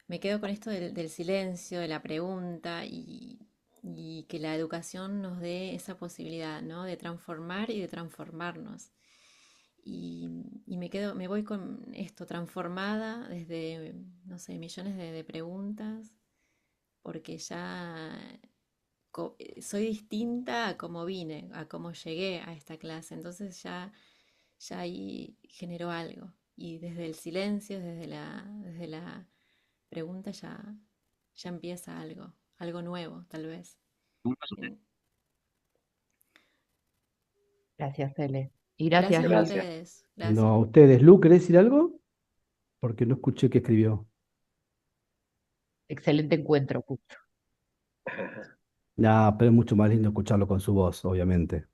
Me quedo con esto del silencio, de la pregunta y que la educación nos dé esa posibilidad, ¿no? De transformar y de transformarnos. Me voy con esto transformada desde, no sé, millones de preguntas, porque ya soy distinta a cómo vine, a cómo llegué a esta clase. Entonces ya ahí generó algo. Y desde el silencio, desde la pregunta ya empieza algo, algo nuevo, tal vez. En- Gracias, Cele. Y gracias, Gracias a Lu. Gracias. ustedes, No, gracias. a ustedes. Lu, ¿querés decir algo? Porque no escuché que escribió. Excelente encuentro, Pu. Nah, pero es mucho más lindo escucharlo con su voz, obviamente.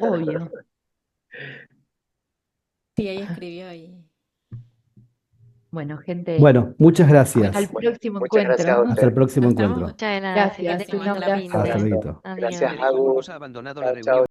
Obvio. Sí, ahí escribió y Bueno, gente, Bueno, muchas hasta el gracias. próximo Muchas gracias a encuentro. Hasta el usted. próximo nos estamos encuentro. Muchas gracias, que Gracias, tengan un un hasta la lindo próxima. fin Hasta abrazo. de. luego. Gracias, Adiós. Agu. Ha abandonado la Chao, reunión. chao.